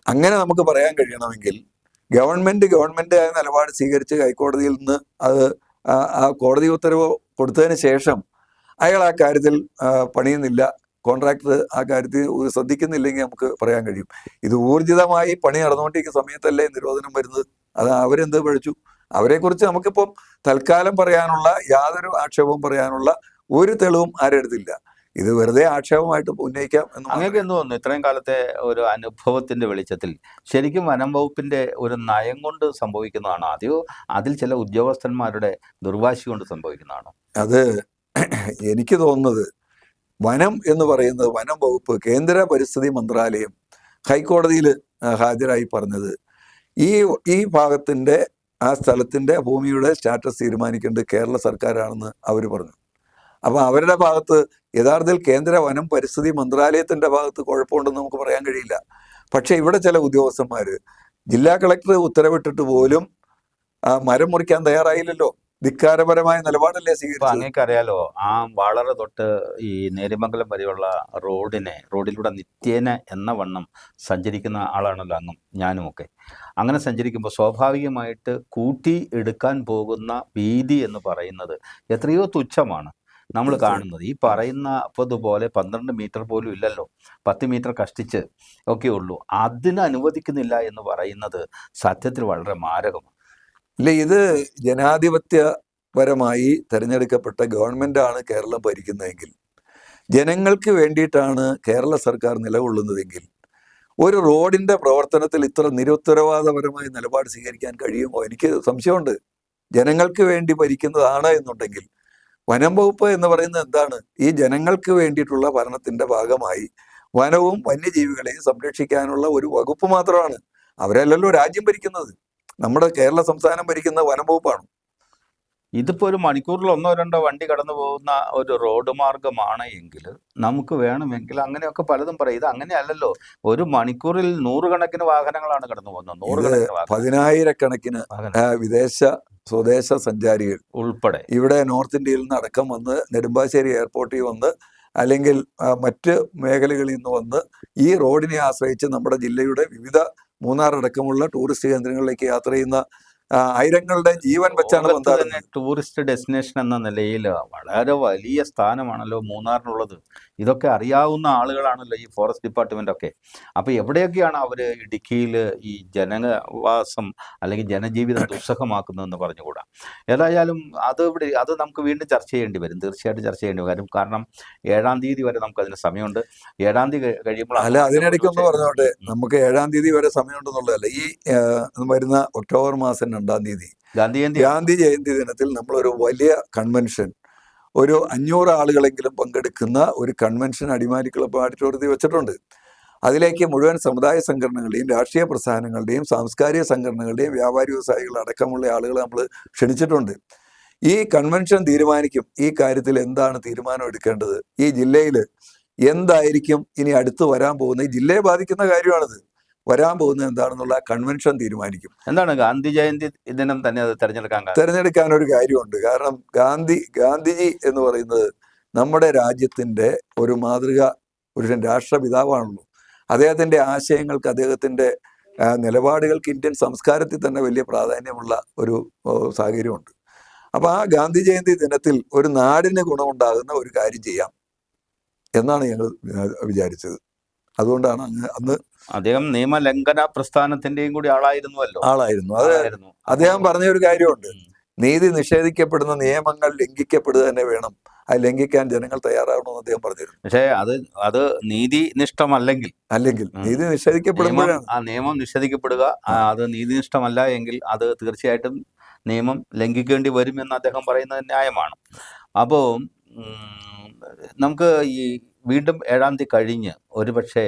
അങ്ങനെ നമുക്ക് പറയാൻ കഴിയണമെങ്കിൽ ഗവൺമെന്റ് ആയ നിലപാട് സ്വീകരിച്ച് ഹൈക്കോടതിയിൽ നിന്ന് അത് ആ കോടതി ഉത്തരവ് കൊടുത്തതിന് ശേഷം അയാൾ ആ കാര്യത്തിൽ പണിയുന്നില്ല, കോൺട്രാക്ടർ ആ കാര്യത്തിൽ ശ്രദ്ധിക്കുന്നില്ലെങ്കിൽ നമുക്ക് പറയാൻ കഴിയും. ഇത് ഊർജിതമായി പണി നടന്നുകൊണ്ടിരിക്കുന്ന സമയത്തല്ലേ നിരോധനം വരുന്നത്. അത് അവരെന്ത് പഴിച്ചു? അവരെക്കുറിച്ച് നമുക്കിപ്പം തൽക്കാലം പറയാനുള്ള യാതൊരു ആക്ഷേപവും പറയാനുള്ള ഒരു തെളിവും ആരെടുത്തില്ല. ഇത് വെറുതെ ആക്ഷേപമായിട്ട് ഉന്നയിക്കാം എന്ന്. അങ്ങനെയൊക്കെ എന്ന് തോന്നുന്നു ഇത്രയും കാലത്തെ ഒരു അനുഭവത്തിന്റെ വെളിച്ചത്തിൽ ശരിക്കും വനം വകുപ്പിന്റെ ഒരു നയം കൊണ്ട് സംഭവിക്കുന്നതാണോ, അതെയോ അതിൽ ചില ഉദ്യോഗസ്ഥന്മാരുടെ ദുർവാശി കൊണ്ട് സംഭവിക്കുന്നതാണോ? അത് എനിക്ക് തോന്നുന്നത് വനം എന്ന് പറയുന്നത് വനം വകുപ്പ്, കേന്ദ്ര പരിസ്ഥിതി മന്ത്രാലയം ഹൈക്കോടതിയിൽ ഹാജരായി പറഞ്ഞത് ഈ ഭാഗത്തിന്റെ ആ സ്ഥലത്തിന്റെ ഭൂമിയുടെ സ്റ്റാറ്റസ് തീരുമാനിക്കേണ്ടത് കേരള സർക്കാരാണെന്ന് അവർ പറഞ്ഞു. അപ്പൊ അവരുടെ ഭാഗത്ത് യഥാർത്ഥത്തിൽ കേന്ദ്ര വനം പരിസ്ഥിതി മന്ത്രാലയത്തിന്റെ ഭാഗത്ത് കുഴപ്പമുണ്ടെന്ന് നമുക്ക് പറയാൻ കഴിയില്ല. പക്ഷെ ഇവിടെ ചില ഉദ്യോഗസ്ഥന്മാര് ജില്ലാ കളക്ടർ ഉത്തരവിട്ടിട്ട് പോലും മരം മുറിക്കാൻ തയ്യാറായില്ലല്ലോ. ധിക്കാരപരമായ നിലപാടല്ലേ ഇപ്പൊ സ്വീകരിച്ചത്? അങ്ങേക്കറിയാലോ, ആ വളറ തൊട്ട് ഈ നേര്യമംഗലം വരെയുള്ള റോഡിലൂടെ നിത്യേന എന്ന വണ്ണം സഞ്ചരിക്കുന്ന ആളാണല്ലോ അങ്ങും ഞാനുമൊക്കെ. അങ്ങനെ സഞ്ചരിക്കുമ്പോൾ സ്വാഭാവികമായിട്ട് കൂട്ടി എടുക്കാൻ പോകുന്ന വീതി എന്ന് പറയുന്നത് എത്രയോ തുച്ഛമാണ് നമ്മൾ കാണുന്നത്. ഈ പറയുന്ന ഇതുപോലെ 12 മീറ്റർ പോലും ഇല്ലല്ലോ, 10 മീറ്റർ കഷ്ടിച്ച് ഒക്കെ ഉള്ളൂ. അതിന് അനുവദിക്കുന്നില്ല എന്ന് പറയുന്നത് സത്യത്തിൽ വളരെ മാരകമാണ്. ഇല്ല, ഇത് ജനാധിപത്യപരമായി തെരഞ്ഞെടുക്കപ്പെട്ട ഗവൺമെന്റാണ് കേരളം ഭരിക്കുന്നതെങ്കിൽ, ജനങ്ങൾക്ക് വേണ്ടിയിട്ടാണ് കേരള സർക്കാർ നിലകൊള്ളുന്നതെങ്കിൽ, ഒരു റോഡിന്റെ പ്രവർത്തനത്തിൽ ഇത്ര നിരുത്തരവാദപരമായ നിലപാട് സ്വീകരിക്കാൻ കഴിയുമോ? എനിക്ക് സംശയമുണ്ട്. ജനങ്ങൾക്ക് വേണ്ടി ഭരിക്കുന്നതാണ് എന്നുണ്ടെങ്കിൽ, വനം വകുപ്പ് എന്ന് പറയുന്നത് എന്താണ്? ഈ ജനങ്ങൾക്ക് വേണ്ടിയിട്ടുള്ള ഭരണത്തിന്റെ ഭാഗമായി വനവും വന്യജീവികളെയും സംരക്ഷിക്കാനുള്ള ഒരു വകുപ്പ് മാത്രമാണ്. അവരല്ലല്ലോ രാജ്യം ഭരിക്കുന്നത്. നമ്മുടെ കേരള സംസ്ഥാനം ഭരിക്കുന്ന വനം വകുപ്പാണ്. ഇതിപ്പോ ഒരു മണിക്കൂറിൽ 1-2 വണ്ടി കടന്നു പോകുന്ന ഒരു റോഡ് മാർഗമാണ് എങ്കിൽ നമുക്ക് വേണമെങ്കിൽ അങ്ങനെയൊക്കെ പലതും പറയും. ഇത് അങ്ങനെയല്ലല്ലോ. ഒരു മണിക്കൂറിൽ 100 കണക്കിന് വാഹനങ്ങളാണ് കടന്നു പോകുന്നത്. 100 കണക്കിന് പതിനായിരക്കണക്കിന് വിദേശ സ്വദേശ സഞ്ചാരികൾ ഉൾപ്പെടെ ഇവിടെ നോർത്ത് ഇന്ത്യയിൽ നിന്ന് അടക്കം വന്ന് നെടുമ്പാശ്ശേരി എയർപോർട്ടിൽ വന്ന് അല്ലെങ്കിൽ മറ്റ് മേഖലകളിൽ നിന്ന് വന്ന് ഈ റോഡിനെ ആശ്രയിച്ച് നമ്മുടെ ജില്ലയുടെ വിവിധ മൂന്നാർ അടക്കമുള്ള ടൂറിസ്റ്റ് കേന്ദ്രങ്ങളിലേക്ക് യാത്ര ചെയ്യുന്ന ആയിരങ്ങളുടെ ജീവൻ വെച്ചാണ് തന്നെ ടൂറിസ്റ്റ് ഡെസ്റ്റിനേഷൻ എന്ന നിലയിൽ വളരെ വലിയ സ്ഥാനമാണല്ലോ മൂന്നാറിനുള്ളത്. ഇതൊക്കെ അറിയാവുന്ന ആളുകളാണല്ലോ ഈ ഫോറസ്റ്റ് ഡിപ്പാർട്ട്മെന്റ് ഒക്കെ. അപ്പൊ എവിടെയൊക്കെയാണ് അവർ ഇടുക്കിയിൽ ഈ ജനവാസം അല്ലെങ്കിൽ ജനജീവിതം ദുസ്സഹമാക്കുന്നതെന്ന് പറഞ്ഞുകൂടാ. ഏതായാലും അത് നമുക്ക് വീണ്ടും ചർച്ച ചെയ്യേണ്ടി വരും, തീർച്ചയായിട്ടും ചർച്ച ചെയ്യേണ്ടി വരും. കാരണം 7-ാം തീയതി വരെ നമുക്ക് അതിന് സമയമുണ്ട്. 7-ാം തീയതി കഴിയുമ്പോൾ അല്ല, അതിനിടയ്ക്കൊന്ന് പറഞ്ഞോട്ടെ, നമുക്ക് 7-ാം തീയതി വരെ സമയമുണ്ടെന്നുള്ളതല്ല. ഈ വരുന്ന ഒക്ടോബർ മാസം 2-ാം തീയതി ഗാന്ധി ജയന്തി ദിനത്തിൽ നമ്മളൊരു വലിയ കൺവെൻഷൻ, ഒരു 500 ആളുകളെങ്കിലും പങ്കെടുക്കുന്ന ഒരു കൺവെൻഷൻ അടിമാലി ക്ലബ്ബ് ഓഡിറ്റോറിയത്തിൽ വെച്ചിട്ടുണ്ട്. അതിലേക്ക് മുഴുവൻ സമുദായ സംഘടനകളുടെയും രാഷ്ട്രീയ പ്രസ്ഥാനങ്ങളുടെയും സാംസ്കാരിക സംഘടനകളുടെയും വ്യാപാരി വ്യവസായികൾ അടക്കമുള്ള ആളുകളെ നമ്മൾ ക്ഷണിച്ചിട്ടുണ്ട്. ഈ കൺവെൻഷൻ തീരുമാനിക്കും ഈ കാര്യത്തിൽ എന്താണ് തീരുമാനം എടുക്കേണ്ടത്, ഈ ജില്ലയിൽ എന്തായിരിക്കും ഇനി അടുത്ത് വരാൻ പോകുന്ന, ഈ ജില്ലയെ ബാധിക്കുന്ന കാര്യമാണിത്, വരാൻ പോകുന്നത് എന്താണെന്നുള്ള കൺവെൻഷൻ തീരുമാനിക്കും. എന്താണ് ഗാന്ധി ജയന്തി ദിനം തന്നെ അത് തെരഞ്ഞെടുക്കാൻ ഒരു കാര്യമുണ്ട്. കാരണം ഗാന്ധിജി എന്ന് പറയുന്നത് നമ്മുടെ രാജ്യത്തിന്റെ ഒരു മാതൃക പുരുഷൻ, രാഷ്ട്രപിതാവാണല്ലോ. അദ്ദേഹത്തിന്റെ ആശയങ്ങൾക്ക്, അദ്ദേഹത്തിന്റെ നിലപാടുകൾക്ക് ഇന്ത്യൻ സംസ്കാരത്തിൽ തന്നെ വലിയ പ്രാധാന്യമുള്ള ഒരു സാഹചര്യമുണ്ട്. അപ്പൊ ആ ഗാന്ധി ജയന്തി ദിനത്തിൽ ഒരു നാടിന് ഗുണമുണ്ടാകുന്ന ഒരു കാര്യം ചെയ്യാം എന്നാണ് ഞങ്ങൾ വിചാരിച്ചത്. അതുകൊണ്ടാണ് അന്ന് അദ്ദേഹം നിയമലംഘന പ്രസ്ഥാനത്തിന്റെയും കൂടി ആളായിരുന്നു. അദ്ദേഹം പറഞ്ഞ ഒരു കാര്യമുണ്ട്, നീതി നിഷേധിക്കപ്പെടുന്ന നിയമങ്ങൾ ലംഘിക്കപ്പെടുക തന്നെ വേണം, അത് ലംഘിക്കാൻ ജനങ്ങൾ തയ്യാറാകണമെന്ന് അദ്ദേഹം പറഞ്ഞിരുന്നു. പക്ഷേ അത് നീതിനിഷ്ഠമല്ലെങ്കിൽ നീതി നിഷേധിക്കപ്പെടുമ്പോഴാണ് ആ നിയമം നിഷേധിക്കപ്പെടുക. അത് നീതിനിഷ്ഠമല്ല എങ്കിൽ അത് തീർച്ചയായിട്ടും നിയമം ലംഘിക്കേണ്ടി വരുമെന്ന് അദ്ദേഹം പറയുന്നത് ന്യായമാണ്. അപ്പോൾ നമുക്ക് ഈ വീണ്ടും 7-ാം തീയതി കഴിഞ്ഞ് ഒരുപക്ഷെ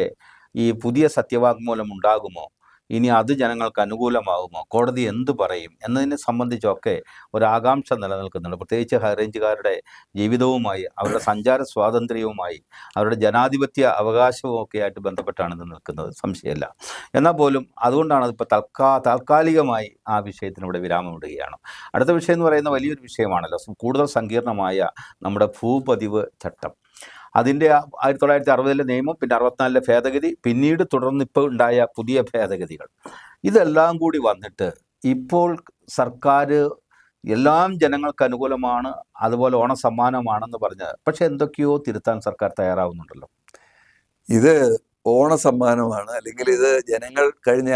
ഈ പുതിയ സത്യവാങ്മൂലം ഉണ്ടാകുമോ, ഇനി അത് ജനങ്ങൾക്ക് അനുകൂലമാകുമോ, കോടതി എന്തു പറയും എന്നതിനെ സംബന്ധിച്ചൊക്കെ ഒരു ആകാംക്ഷ നിലനിൽക്കുന്നുണ്ട്. പ്രത്യേകിച്ച് ഹൈറേഞ്ചുകാരുടെ ജീവിതവുമായി, അവരുടെ സഞ്ചാര സ്വാതന്ത്ര്യവുമായി, അവരുടെ ജനാധിപത്യ അവകാശവും ഒക്കെ ആയിട്ട് ബന്ധപ്പെട്ടാണ് ഇത് നിൽക്കുന്നത്, സംശയമില്ല. എന്നാൽ പോലും അതുകൊണ്ടാണ് അതിപ്പോൾ താൽക്കാലികമായി ആ വിഷയത്തിന് ഇവിടെ വിരാമമിടുകയാണ്. അടുത്ത വിഷയം എന്ന് പറയുന്ന വലിയൊരു വിഷയമാണല്ലോ, കൂടുതൽ സങ്കീർണമായ നമ്മുടെ ഭൂപതിവ് ചട്ടം. അതിൻ്റെ 1960 നിയമം, പിന്നെ 64 ഭേദഗതി, പിന്നീട് തുടർന്നിപ്പോൾ ഉണ്ടായ പുതിയ ഭേദഗതികൾ, ഇതെല്ലാം കൂടി വന്നിട്ട് ഇപ്പോൾ സർക്കാർ എല്ലാം ജനങ്ങൾക്ക് അനുകൂലമാണ്, അതുപോലെ ഓണസമ്മാനമാണെന്ന് പറഞ്ഞത്, പക്ഷെ എന്തൊക്കെയോ തിരുത്താൻ സർക്കാർ തയ്യാറാവുന്നുണ്ടല്ലോ. ഇത് ഓണസമ്മാനമാണ്, അല്ലെങ്കിൽ ഇത് ജനങ്ങൾ കഴിഞ്ഞ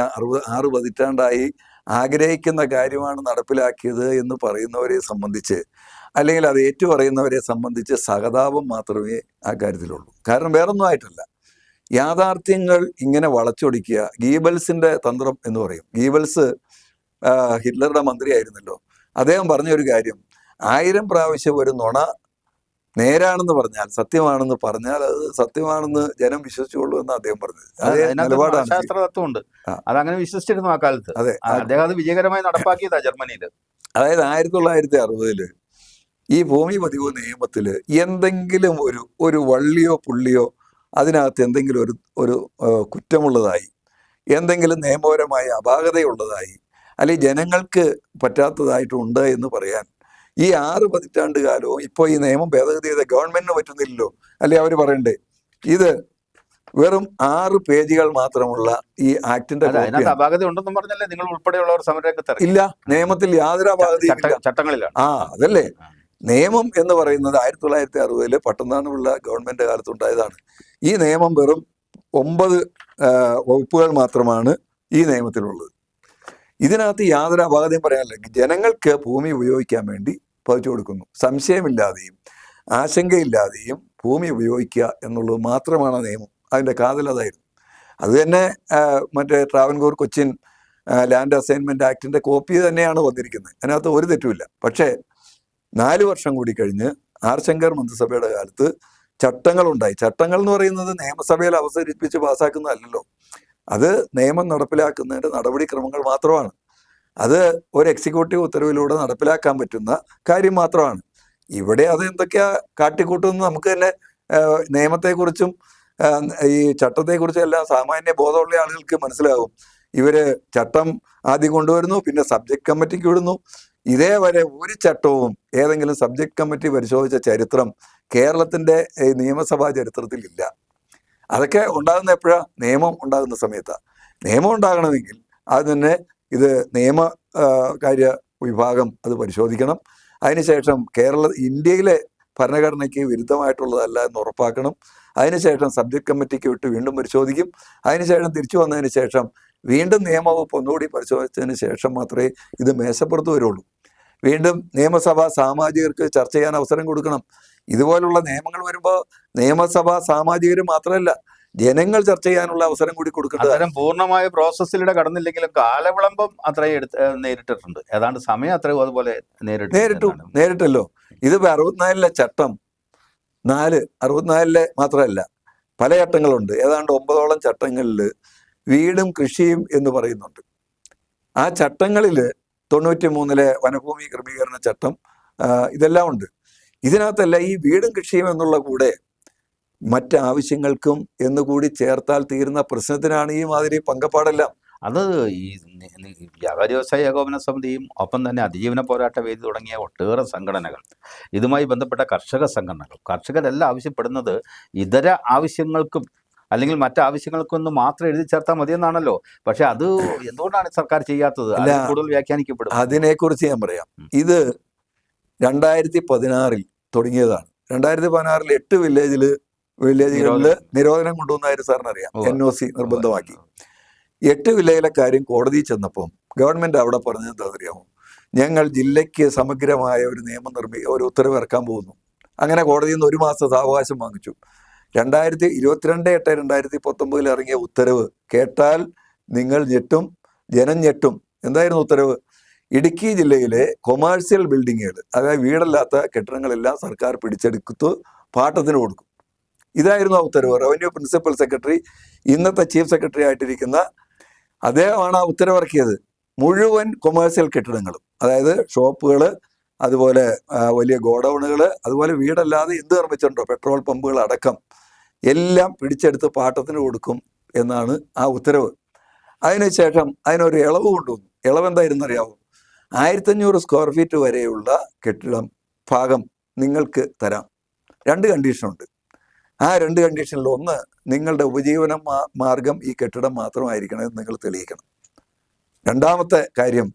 6 പതിറ്റാണ്ടായി ആഗ്രഹിക്കുന്ന കാര്യമാണ് നടപ്പിലാക്കിയത് എന്ന് പറയുന്നവരെ സംബന്ധിച്ച്, അല്ലെങ്കിൽ അത് ഏറ്റുപറയുന്നവരെ സംബന്ധിച്ച് സഹതാപം മാത്രമേ ആ കാര്യത്തിലുള്ളൂ. കാരണം വേറൊന്നും ആയിട്ടല്ല, യാഥാർത്ഥ്യങ്ങൾ ഇങ്ങനെ വളച്ചൊടിക്കുക. ഗീബൽസിന്റെ തന്ത്രം എന്ന് പറയും. ഗീബൽസ് ഹിറ്റ്ലറുടെ മന്ത്രിയായിരുന്നല്ലോ. അദ്ദേഹം പറഞ്ഞൊരു കാര്യം, 1000 പ്രാവശ്യം ഒരു നുണ നേരാണെന്ന് പറഞ്ഞാൽ, സത്യമാണെന്ന് പറഞ്ഞാൽ അത് സത്യമാണെന്ന് ജനം വിശ്വസിച്ചുള്ളൂ എന്ന് അദ്ദേഹം പറഞ്ഞത്. അതേ നിലപാടാണ്. ശാസ്ത്രതത്വമുണ്ട്, അതങ്ങനെ വിശ്വസിച്ചിരുന്നു ആ കാലത്ത്. അതെ, അദ്ദേഹം അത് വിജയകരമായി നടപ്പാക്കിയതാ ജർമ്മനിയിൽ. അതായത് 1960 ഈ ഭൂമി പതിവ് നിയമത്തിൽ എന്തെങ്കിലും ഒരു വള്ളിയോ പുള്ളിയോ അതിനകത്ത് എന്തെങ്കിലും ഒരു കുറ്റമുള്ളതായി, എന്തെങ്കിലും നിയമപരമായ അപാകതയുള്ളതായി, അല്ലെങ്കിൽ ജനങ്ങൾക്ക് പറ്റാത്തതായിട്ടുണ്ട് എന്ന് പറയാൻ ഈ 6 പതിറ്റാണ്ട് കാലവും ഇപ്പോൾ ഈ നിയമം ഭേദഗതി ചെയ്ത ഗവൺമെന്റിന് പറ്റുന്നില്ലല്ലോ. അല്ലെ അവർ പറയണ്ടേ? ഇത് വെറും 6 പേജുകൾ മാത്രമുള്ള ഈ ആക്ടിന്റെ അല്ല, അതിനകത്ത് കോപ്പിയാണ്. അപാകത ഉണ്ടെന്നും പറഞ്ഞല്ലേ നിങ്ങൾ ഉൾപ്പെടെയുള്ളവർ സമരരംഗത്ത് ഇറങ്ങി? ഇല്ല, നിയമത്തിൽ യാതൊരു അപാകതയും ഇല്ല. ചട്ടങ്ങളിലാണ്. അതല്ലേ നിയമം എന്ന് പറയുന്നത് 1960 പട്ടംതാണുള്ള ഗവൺമെന്റ് കാലത്തുണ്ടായതാണ്. ഈ നിയമം വെറും 9 വകുപ്പുകൾ മാത്രമാണ് ഈ നിയമത്തിലുള്ളത്. ഇതിനകത്ത് യാതൊരു അപാകതയും പറയാനില്ല. ജനങ്ങൾക്ക് ഭൂമി ഉപയോഗിക്കാൻ വേണ്ടി പതിച്ചു കൊടുക്കുന്നു. സംശയമില്ലാതെയും ആശങ്കയില്ലാതെയും ഭൂമി ഉപയോഗിക്കുക എന്നുള്ളത് മാത്രമാണ് നിയമം. അതിൻ്റെ കാതൽ അതായിരുന്നു. അത് തന്നെ മറ്റേ ട്രാവൻകൂർ കൊച്ചിൻ ലാൻഡ് അസൈൻമെന്റ് ആക്ടിന്റെ കോപ്പി തന്നെയാണ് വന്നിരിക്കുന്നത്. അതിനകത്ത് ഒരു തെറ്റുമില്ല. പക്ഷേ 4 വർഷം കൂടി കഴിഞ്ഞ് ആർ ശങ്കർ മന്ത്രിസഭയുടെ കാലത്ത് ചട്ടങ്ങളുണ്ടായി. ചട്ടങ്ങൾ എന്ന് പറയുന്നത് നിയമസഭയിൽ അവതരിപ്പിച്ച് പാസ്സാക്കുന്നതല്ലല്ലോ. അത് നിയമം നടപ്പിലാക്കുന്നതിൻ്റെ നടപടിക്രമങ്ങൾ മാത്രമാണ്. അത് ഒരു എക്സിക്യൂട്ടീവ് ഉത്തരവിലൂടെ നടപ്പിലാക്കാൻ പറ്റുന്ന കാര്യം മാത്രമാണ്. ഇവിടെ അത് എന്തൊക്കെയാ കാട്ടിക്കൂട്ടുമെന്ന് നമുക്ക് തന്നെ നിയമത്തെക്കുറിച്ചും ഈ ചട്ടത്തെക്കുറിച്ചും എല്ലാം സാമാന്യ ബോധമുള്ള ആളുകൾക്ക് മനസ്സിലാകും. ഇവര് ചട്ടം ആദ്യം കൊണ്ടുവരുന്നു, പിന്നെ സബ്ജക്ട് കമ്മിറ്റിക്ക് വിടുന്നു. ഇതേവരെ ഒരു ചട്ടവും ഏതെങ്കിലും സബ്ജക്ട് കമ്മിറ്റി പരിശോധിച്ച ചരിത്രം കേരളത്തിന്റെ നിയമസഭാ ചരിത്രത്തിൽ ഇല്ല. അതൊക്കെ ഉണ്ടാകുന്ന എപ്പോഴാണ്? നിയമം ഉണ്ടാകുന്ന സമയത്താണ്. നിയമം ഉണ്ടാകണമെങ്കിൽ അത് തന്നെ ഇത് നിയമ കാര്യ വിഭാഗം അത് പരിശോധിക്കണം. അതിനുശേഷം ഇന്ത്യയിലെ ഭരണഘടനയ്ക്ക് വിരുദ്ധമായിട്ടുള്ളതല്ല എന്ന് ഉറപ്പാക്കണം. അതിനുശേഷം സബ്ജക്ട് കമ്മിറ്റിക്ക് വിട്ട് വീണ്ടും പരിശോധിക്കും. അതിനുശേഷം തിരിച്ചു വന്നതിന് ശേഷം വീണ്ടും നിയമവകുപ്പ് ഒന്നുകൂടി പരിശോധിച്ചതിന് ശേഷം മാത്രമേ ഇത് മേശപ്പുറത്ത് വരുള്ളൂ. വീണ്ടും നിയമസഭാ സാമാജികർക്ക് ചർച്ച ചെയ്യാൻ അവസരം കൊടുക്കണം. ഇതുപോലുള്ള നിയമങ്ങൾ വരുമ്പോൾ നിയമസഭാ സാമാജികർ മാത്രമല്ല, ജനങ്ങൾ ചർച്ച ചെയ്യാനുള്ള അവസരം കൂടി കൊടുക്കേണ്ടത്. പൂർണ്ണമായ പ്രോസസ്സിലൂടെ കടന്നില്ലെങ്കിലും കാലവിളംബം അത്രയും നേരിട്ടിട്ടുണ്ട്. ഏതാണ്ട് സമയം അത്രയും അതുപോലെ നേരിട്ടല്ലോ. ഇത് 64 ചട്ടം 64 മാത്രമല്ല, പല ചട്ടങ്ങളുണ്ട്. ഏതാണ്ട് 9ഓളം ചട്ടങ്ങളിൽ വീടും കൃഷിയും എന്ന് പറയുന്നുണ്ട്. ആ ചട്ടങ്ങളിൽ 93 വനഭൂമി ക്രമീകരണ ചട്ടം ഇതെല്ലാം ഉണ്ട്. ഇതിനകത്തല്ല ഈ വീടും കൃഷിയും എന്നുള്ള കൂടെ മറ്റാവശ്യങ്ങൾക്കും എന്നുകൂടി ചേർത്താൽ തീരുന്ന പ്രശ്നത്തിനാണ് ഈ മാതിരി പങ്കപ്പാടെല്ലാം. അത് ഈ വ്യാപാരി വ്യവസായ ഏകോപന സമിതിയും ഒപ്പം തന്നെ അതിജീവന പോരാട്ട വേദി തുടങ്ങിയ ഒട്ടേറെ സംഘടനകൾ, ഇതുമായി ബന്ധപ്പെട്ട കർഷക സംഘടനകൾ, കർഷകരെല്ലാം ആവശ്യപ്പെടുന്നത് ഇതര ആവശ്യങ്ങൾക്കും അല്ലെങ്കിൽ മറ്റാവശ്യങ്ങൾക്കൊന്നും മാത്രം എഴുതി ചേർത്താൽ മതിയെന്നാണല്ലോ. പക്ഷെ അത് എന്തുകൊണ്ടാണ് സർക്കാർ ചെയ്യാത്തത്? കൂടുതൽ വ്യാഖ്യാനിക്കപ്പെടും. അതിനെക്കുറിച്ച് ഞാൻ പറയാം. ഇത് 2016 തുടങ്ങിയതാണ്. 2016 8 വില്ലേജുകളിൽ നിരോധനം കൊണ്ടുവന്നായിരുന്നു സാറിന് അറിയാം. NOC നിർബന്ധമാക്കി. 8 വില്ലേജിലെ കാര്യം കോടതിയിൽ ചെന്നപ്പം ഗവൺമെന്റ് അവിടെ പറഞ്ഞത് എന്താ അറിയാമോ? ഞങ്ങൾ ജില്ലയ്ക്ക് സമഗ്രമായ ഒരു നിയമം ഒരു ഉത്തരവ് ഇറക്കാൻ പോകുന്നു. അങ്ങനെ കോടതിയിൽ നിന്ന് 1 മാസം സാവകാശം വാങ്ങിച്ചു. 2022/8/2019 ഇറങ്ങിയ ഉത്തരവ് കേട്ടാൽ നിങ്ങൾ ഞെട്ടും, ജനം ഞെട്ടും. എന്തായിരുന്നു ഉത്തരവ്? ഇടുക്കി ജില്ലയിലെ കൊമേഴ്സ്യൽ ബിൽഡിങ്ങുകൾ, അതായത് വീടല്ലാത്ത കെട്ടിടങ്ങളെല്ലാം സർക്കാർ പിടിച്ചെടുത്തു പാട്ടത്തിന് കൊടുക്കും. ഇതായിരുന്നു ആ ഉത്തരവ്. റവന്യൂ പ്രിൻസിപ്പൽ സെക്രട്ടറി, ഇന്നത്തെ ചീഫ് സെക്രട്ടറി ആയിട്ടിരിക്കുന്ന അദ്ദേഹമാണ് ആ ഉത്തരവിറക്കിയത്. മുഴുവൻ കൊമേഴ്സ്യൽ കെട്ടിടങ്ങളും, അതായത് ഷോപ്പുകൾ, അതുപോലെ വലിയ ഗോഡൗണുകൾ, അതുപോലെ വീടല്ലാതെ എന്ത് നിർമ്മിച്ചിട്ടുണ്ടോ പെട്രോൾ പമ്പുകൾ അടക്കം എല്ലാം പിടിച്ചെടുത്ത് പാട്ടത്തിന് കൊടുക്കും എന്നാണ് ആ ഉത്തരവ്. അതിനുശേഷം അതിനൊരു ഇളവ് കൊണ്ടുവന്നു. ഇളവ് എന്തായിരുന്നു അറിയാമോ? 1500 സ്ക്വയർ ഫീറ്റ് വരെയുള്ള കെട്ടിടം ഭാഗം നിങ്ങൾക്ക് തരാം. 2 കണ്ടീഷനുണ്ട്. ആ 2 കണ്ടീഷനിൽ ഒന്ന്, നിങ്ങളുടെ ഉപജീവന മാർഗം ഈ കെട്ടിടം മാത്രമായിരിക്കണമെന്ന് നിങ്ങൾ തെളിയിക്കണം. രണ്ടാമത്തെ കാര്യം,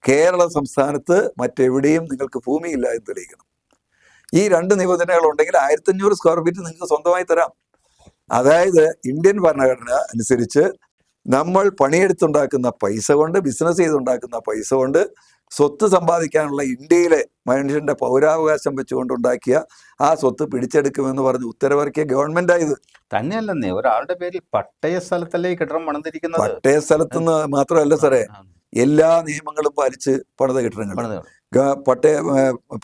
കേരള സംസ്ഥാനത്ത് മറ്റെവിടെയും നിങ്ങൾക്ക് ഭൂമിയില്ല എന്ന് തെളിയിക്കണം. ഈ 2 നിബന്ധനകൾ ഉണ്ടെങ്കിൽ 1500 സ്ക്വയർ ഫീറ്റ് നിങ്ങൾക്ക് സ്വന്തമായി തരാം. അതായത് ഇന്ത്യൻ ഭരണഘടന അനുസരിച്ച് നമ്മൾ പണിയെടുത്തുണ്ടാക്കുന്ന പൈസ കൊണ്ട്, ബിസിനസ് ചെയ്തുണ്ടാക്കുന്ന പൈസ കൊണ്ട് സ്വത്ത് സമ്പാദിക്കാനുള്ള ഇന്ത്യയിലെ മനുഷ്യന്റെ പൗരാവകാശം വെച്ചുകൊണ്ടുണ്ടാക്കിയ ആ സ്വത്ത് പിടിച്ചെടുക്കുമെന്ന് പറഞ്ഞ് ഉത്തരവിറക്കിയ ഗവൺമെന്റായത്. തന്നെയല്ലെന്നേ, ഒരാളുടെ പേരിൽ പട്ടയ സ്ഥലത്തല്ലേ ഈ കെട്ടിടം പണിതിരിക്കുന്നത്? പട്ടയ സ്ഥലത്തുനിന്ന് മാത്രമല്ല സാറേ, എല്ലാ നിയമങ്ങളും പാലിച്ച് പണിത കെട്ടിടങ്ങൾ,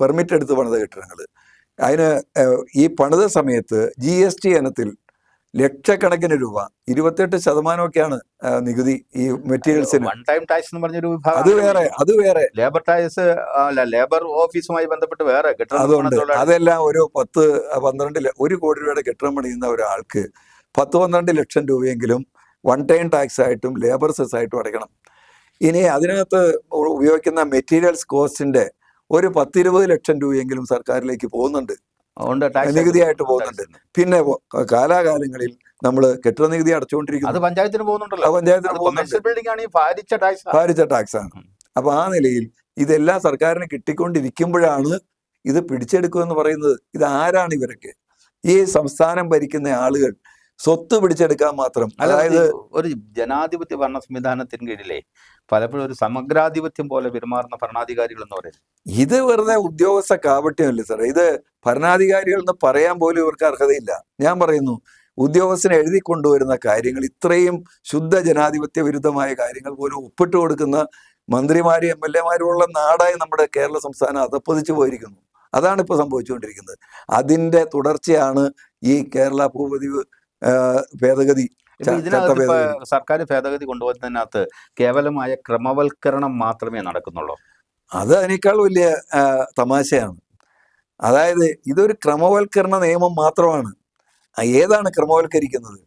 പെർമിറ്റ് എടുത്ത് പണിത കെട്ടിടങ്ങൾ. അതിന് ഈ പണിത സമയത്ത് GST ഇനത്തിൽ ലക്ഷക്കണക്കിന് രൂപ, 28% നികുതി ഈ മെറ്റീരിയൽസിന്. വൺ ടൈം ടാക്സ് എന്ന് പറഞ്ഞൊരു വിഭാഗം, അത് വേറെ ലേബർ ടാക്സ്, ലേബർ ഓഫീസുമായി ബന്ധപ്പെട്ട് വേറെ. അതുകൊണ്ട് അതെല്ലാം ഒരു 10-12 1 കോടി രൂപയുടെ കെട്ടിടം പണിയുന്ന ഒരാൾക്ക് 10-12 ലക്ഷം രൂപയെങ്കിലും വൺ ടൈം ടാക്സ് ആയിട്ടും ലേബർ സെസ് ആയിട്ടും അടയ്ക്കണം. ഇനി അതിനകത്ത് ഉപയോഗിക്കുന്ന മെറ്റീരിയൽസ് കോസ്റ്റിന്റെ ഒരു 10-20 ലക്ഷം രൂപയെങ്കിലും സർക്കാരിലേക്ക് പോകുന്നുണ്ട്, ഉണ്ട്, ടാക്സ് നികുതിയായിട്ട് പോകുന്നുണ്ട്. പിന്നെ കാലാകാലങ്ങളിൽ നമ്മൾ കെട്ടിട നികുതി അത് അടച്ചുകൊണ്ടിരിക്കുന്നു, പഞ്ചായത്തിന് പോകുന്നുണ്ടല്ലോ. അത് പഞ്ചായത്തിന് അത് പോകുന്നുണ്ട്, കൊമേഴ്ഷ്യൽ ബിൽഡിംഗ് ആണ് ഈ ഭാരിച്ച ടാക്സ്. ഭാരിച്ച ടാക്സ് ആണ്. അപ്പൊ ആ നിലയിൽ ഇതെല്ലാം സർക്കാരിന് കിട്ടിക്കൊണ്ടിരിക്കുമ്പോഴാണ് ഇത് പിടിച്ചെടുക്കുമെന്ന് പറയുന്നത്. ഇത് ആരാണ് ഇവരൊക്കെ? ഈ സംസ്ഥാനം ഭരിക്കുന്ന ആളുകൾ സ്വത്ത് പിടിച്ചെടുക്കാൻ മാത്രം. അതായത് ഒരു ജനാധിപത്യ ഭരണ സംവിധാനത്തിന് കീഴിലെ പലപ്പോഴും ഒരു സമഗ്രാധിപത്യം പോലെ പെരുമാറുന്ന ഭരണാധികാരികൾ എന്ന് പറയുന്നത് ഇത് വെറുതെ ഉദ്യോഗസ്ഥ കാപട്യമല്ലേ സാറേ? ഇത് ഭരണാധികാരികൾ എന്ന് പറയാൻ പോലും ഇവർക്ക് അർഹതയില്ല. ഞാൻ പറയുന്നു, ഉദ്യോഗസ്ഥനെ എഴുതി കൊണ്ടുവരുന്ന കാര്യങ്ങൾ, ഇത്രയും ശുദ്ധ ജനാധിപത്യ വിരുദ്ധമായ കാര്യങ്ങൾ പോലും ഒപ്പിട്ട് കൊടുക്കുന്ന മന്ത്രിമാരും MLA-മാരും ഉള്ള നാടായി നമ്മുടെ കേരള സംസ്ഥാനം അധപ്പതിച്ചു പോയിരിക്കുന്നു. അതാണ് ഇപ്പോൾ സംഭവിച്ചുകൊണ്ടിരിക്കുന്നത്. അതിന്റെ തുടർച്ചയാണ് ഈ കേരള ഭൂപതിവ് ഭേദഗതി. ഇതിനകത്ത് ഇപ്പൊ സർക്കാർ ഭേദഗതി കൊണ്ടുവന്നതിനകത്ത് കേവലമായ ക്രമവൽക്കരണം മാത്രമേ നടക്കുന്നുള്ളൂ. അത് അതിനേക്കാൾ വലിയ തമാശയാണ്. അതായത് ഇതൊരു ക്രമവൽക്കരണ നിയമം മാത്രമാണ്. ഏതാണ് ക്രമവൽക്കരിക്കുന്നത്?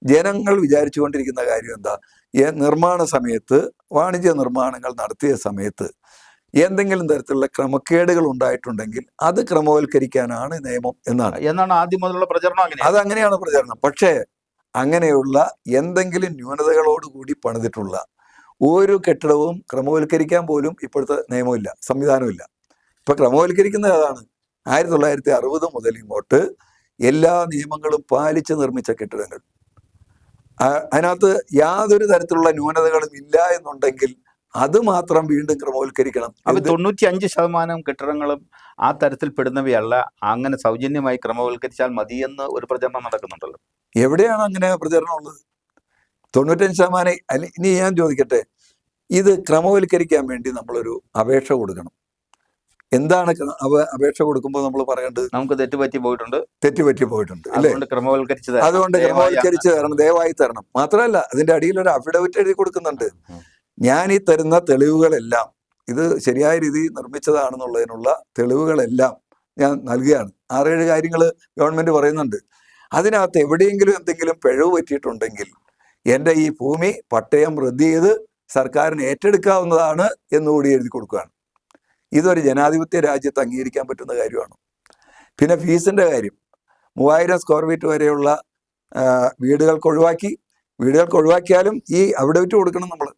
ജനങ്ങൾ വിചാരിച്ചു കൊണ്ടിരിക്കുന്ന കാര്യം എന്താ? നിർമ്മാണ സമയത്ത്, വാണിജ്യ നിർമ്മാണങ്ങൾ നടത്തിയ സമയത്ത് എന്തെങ്കിലും തരത്തിലുള്ള ക്രമക്കേടുകൾ ഉണ്ടായിട്ടുണ്ടെങ്കിൽ അത് ക്രമവൽക്കരിക്കാനാണ് നിയമം എന്നാണ് ആദ്യം മുതലുള്ള പ്രചരണം. അതങ്ങനെയാണ് പ്രചരണം. പക്ഷേ അങ്ങനെയുള്ള എന്തെങ്കിലും ന്യൂനതകളോടുകൂടി പണിതിട്ടുള്ള ഒരു കെട്ടിടവും ക്രമവൽക്കരിക്കാൻ പോലും ഇപ്പോഴത്തെ നിയമമില്ല, സംവിധാനമില്ല. ഇപ്പൊ ക്രമവൽക്കരിക്കുന്നത് അതാണ്. 1960 മുതൽ ഇങ്ങോട്ട് എല്ലാ നിയമങ്ങളും പാലിച്ച് നിർമ്മിച്ച കെട്ടിടങ്ങൾ, അതിനകത്ത് യാതൊരു തരത്തിലുള്ള ന്യൂനതകളും ഇല്ല എന്നുണ്ടെങ്കിൽ അത് മാത്രം വീണ്ടും ക്രമവൽക്കരിക്കണം. അത് 95% കെട്ടിടങ്ങളും ആ തരത്തിൽ പെടുന്നവയല്ല. അങ്ങനെ സൗജന്യമായി ക്രമവൽക്കരിച്ചാൽ മതിയെന്ന് ഒരു പ്രചരണം നടക്കുന്നുണ്ടല്ലോ. എവിടെയാണ് അങ്ങനെ പ്രചരണം ഉള്ളത്? 95%. ഇനി ഞാൻ ചോദിക്കട്ടെ, ഇത് ക്രമവൽക്കരിക്കാൻ വേണ്ടി നമ്മളൊരു അപേക്ഷ കൊടുക്കണം. എന്താണ് അപേക്ഷ കൊടുക്കുമ്പോൾ നമ്മൾ പറയേണ്ടത്? നമുക്ക് തെറ്റുപറ്റി പോയിട്ടുണ്ട് അല്ലേ? അതുകൊണ്ട് ക്രമവൽക്കരിച്ച് തരണം, ദയവായി തരണം. മാത്രമല്ല അതിന്റെ അടിയിൽ ഒരു അഫിഡവിറ്റ് എഴുതി കൊടുക്കുന്നുണ്ട്. ഞാൻ ഈ തരുന്ന തെളിവുകളെല്ലാം ഇത് ശരിയായ രീതിയിൽ നിർമ്മിച്ചതാണെന്നുള്ളതിനുള്ള തെളിവുകളെല്ലാം ഞാൻ നൽകുകയാണ്. 6-7 കാര്യങ്ങൾ ഗവൺമെന്റ് പറയുന്നുണ്ട്. അതിനകത്ത് എവിടെയെങ്കിലും എന്തെങ്കിലും പിഴവ് പറ്റിയിട്ടുണ്ടെങ്കിൽ എൻ്റെ ഈ ഭൂമി പട്ടയം റദ്ദ് ചെയ്ത് സർക്കാരിന് ഏറ്റെടുക്കാവുന്നതാണ് എന്നുകൂടി എഴുതി കൊടുക്കുകയാണ്. ഇതൊരു ജനാധിപത്യ രാജ്യത്ത് അംഗീകരിക്കാൻ പറ്റുന്ന കാര്യമാണ്. പിന്നെ ഫീസിന്റെ കാര്യം, 3000 സ്ക്വയർ ഫീറ്റ് വരെയുള്ള വീടുകൾക്ക് ഒഴിവാക്കിയാലും ഈ അഫിഡവിറ്റ് കൊടുക്കണം നമ്മൾ,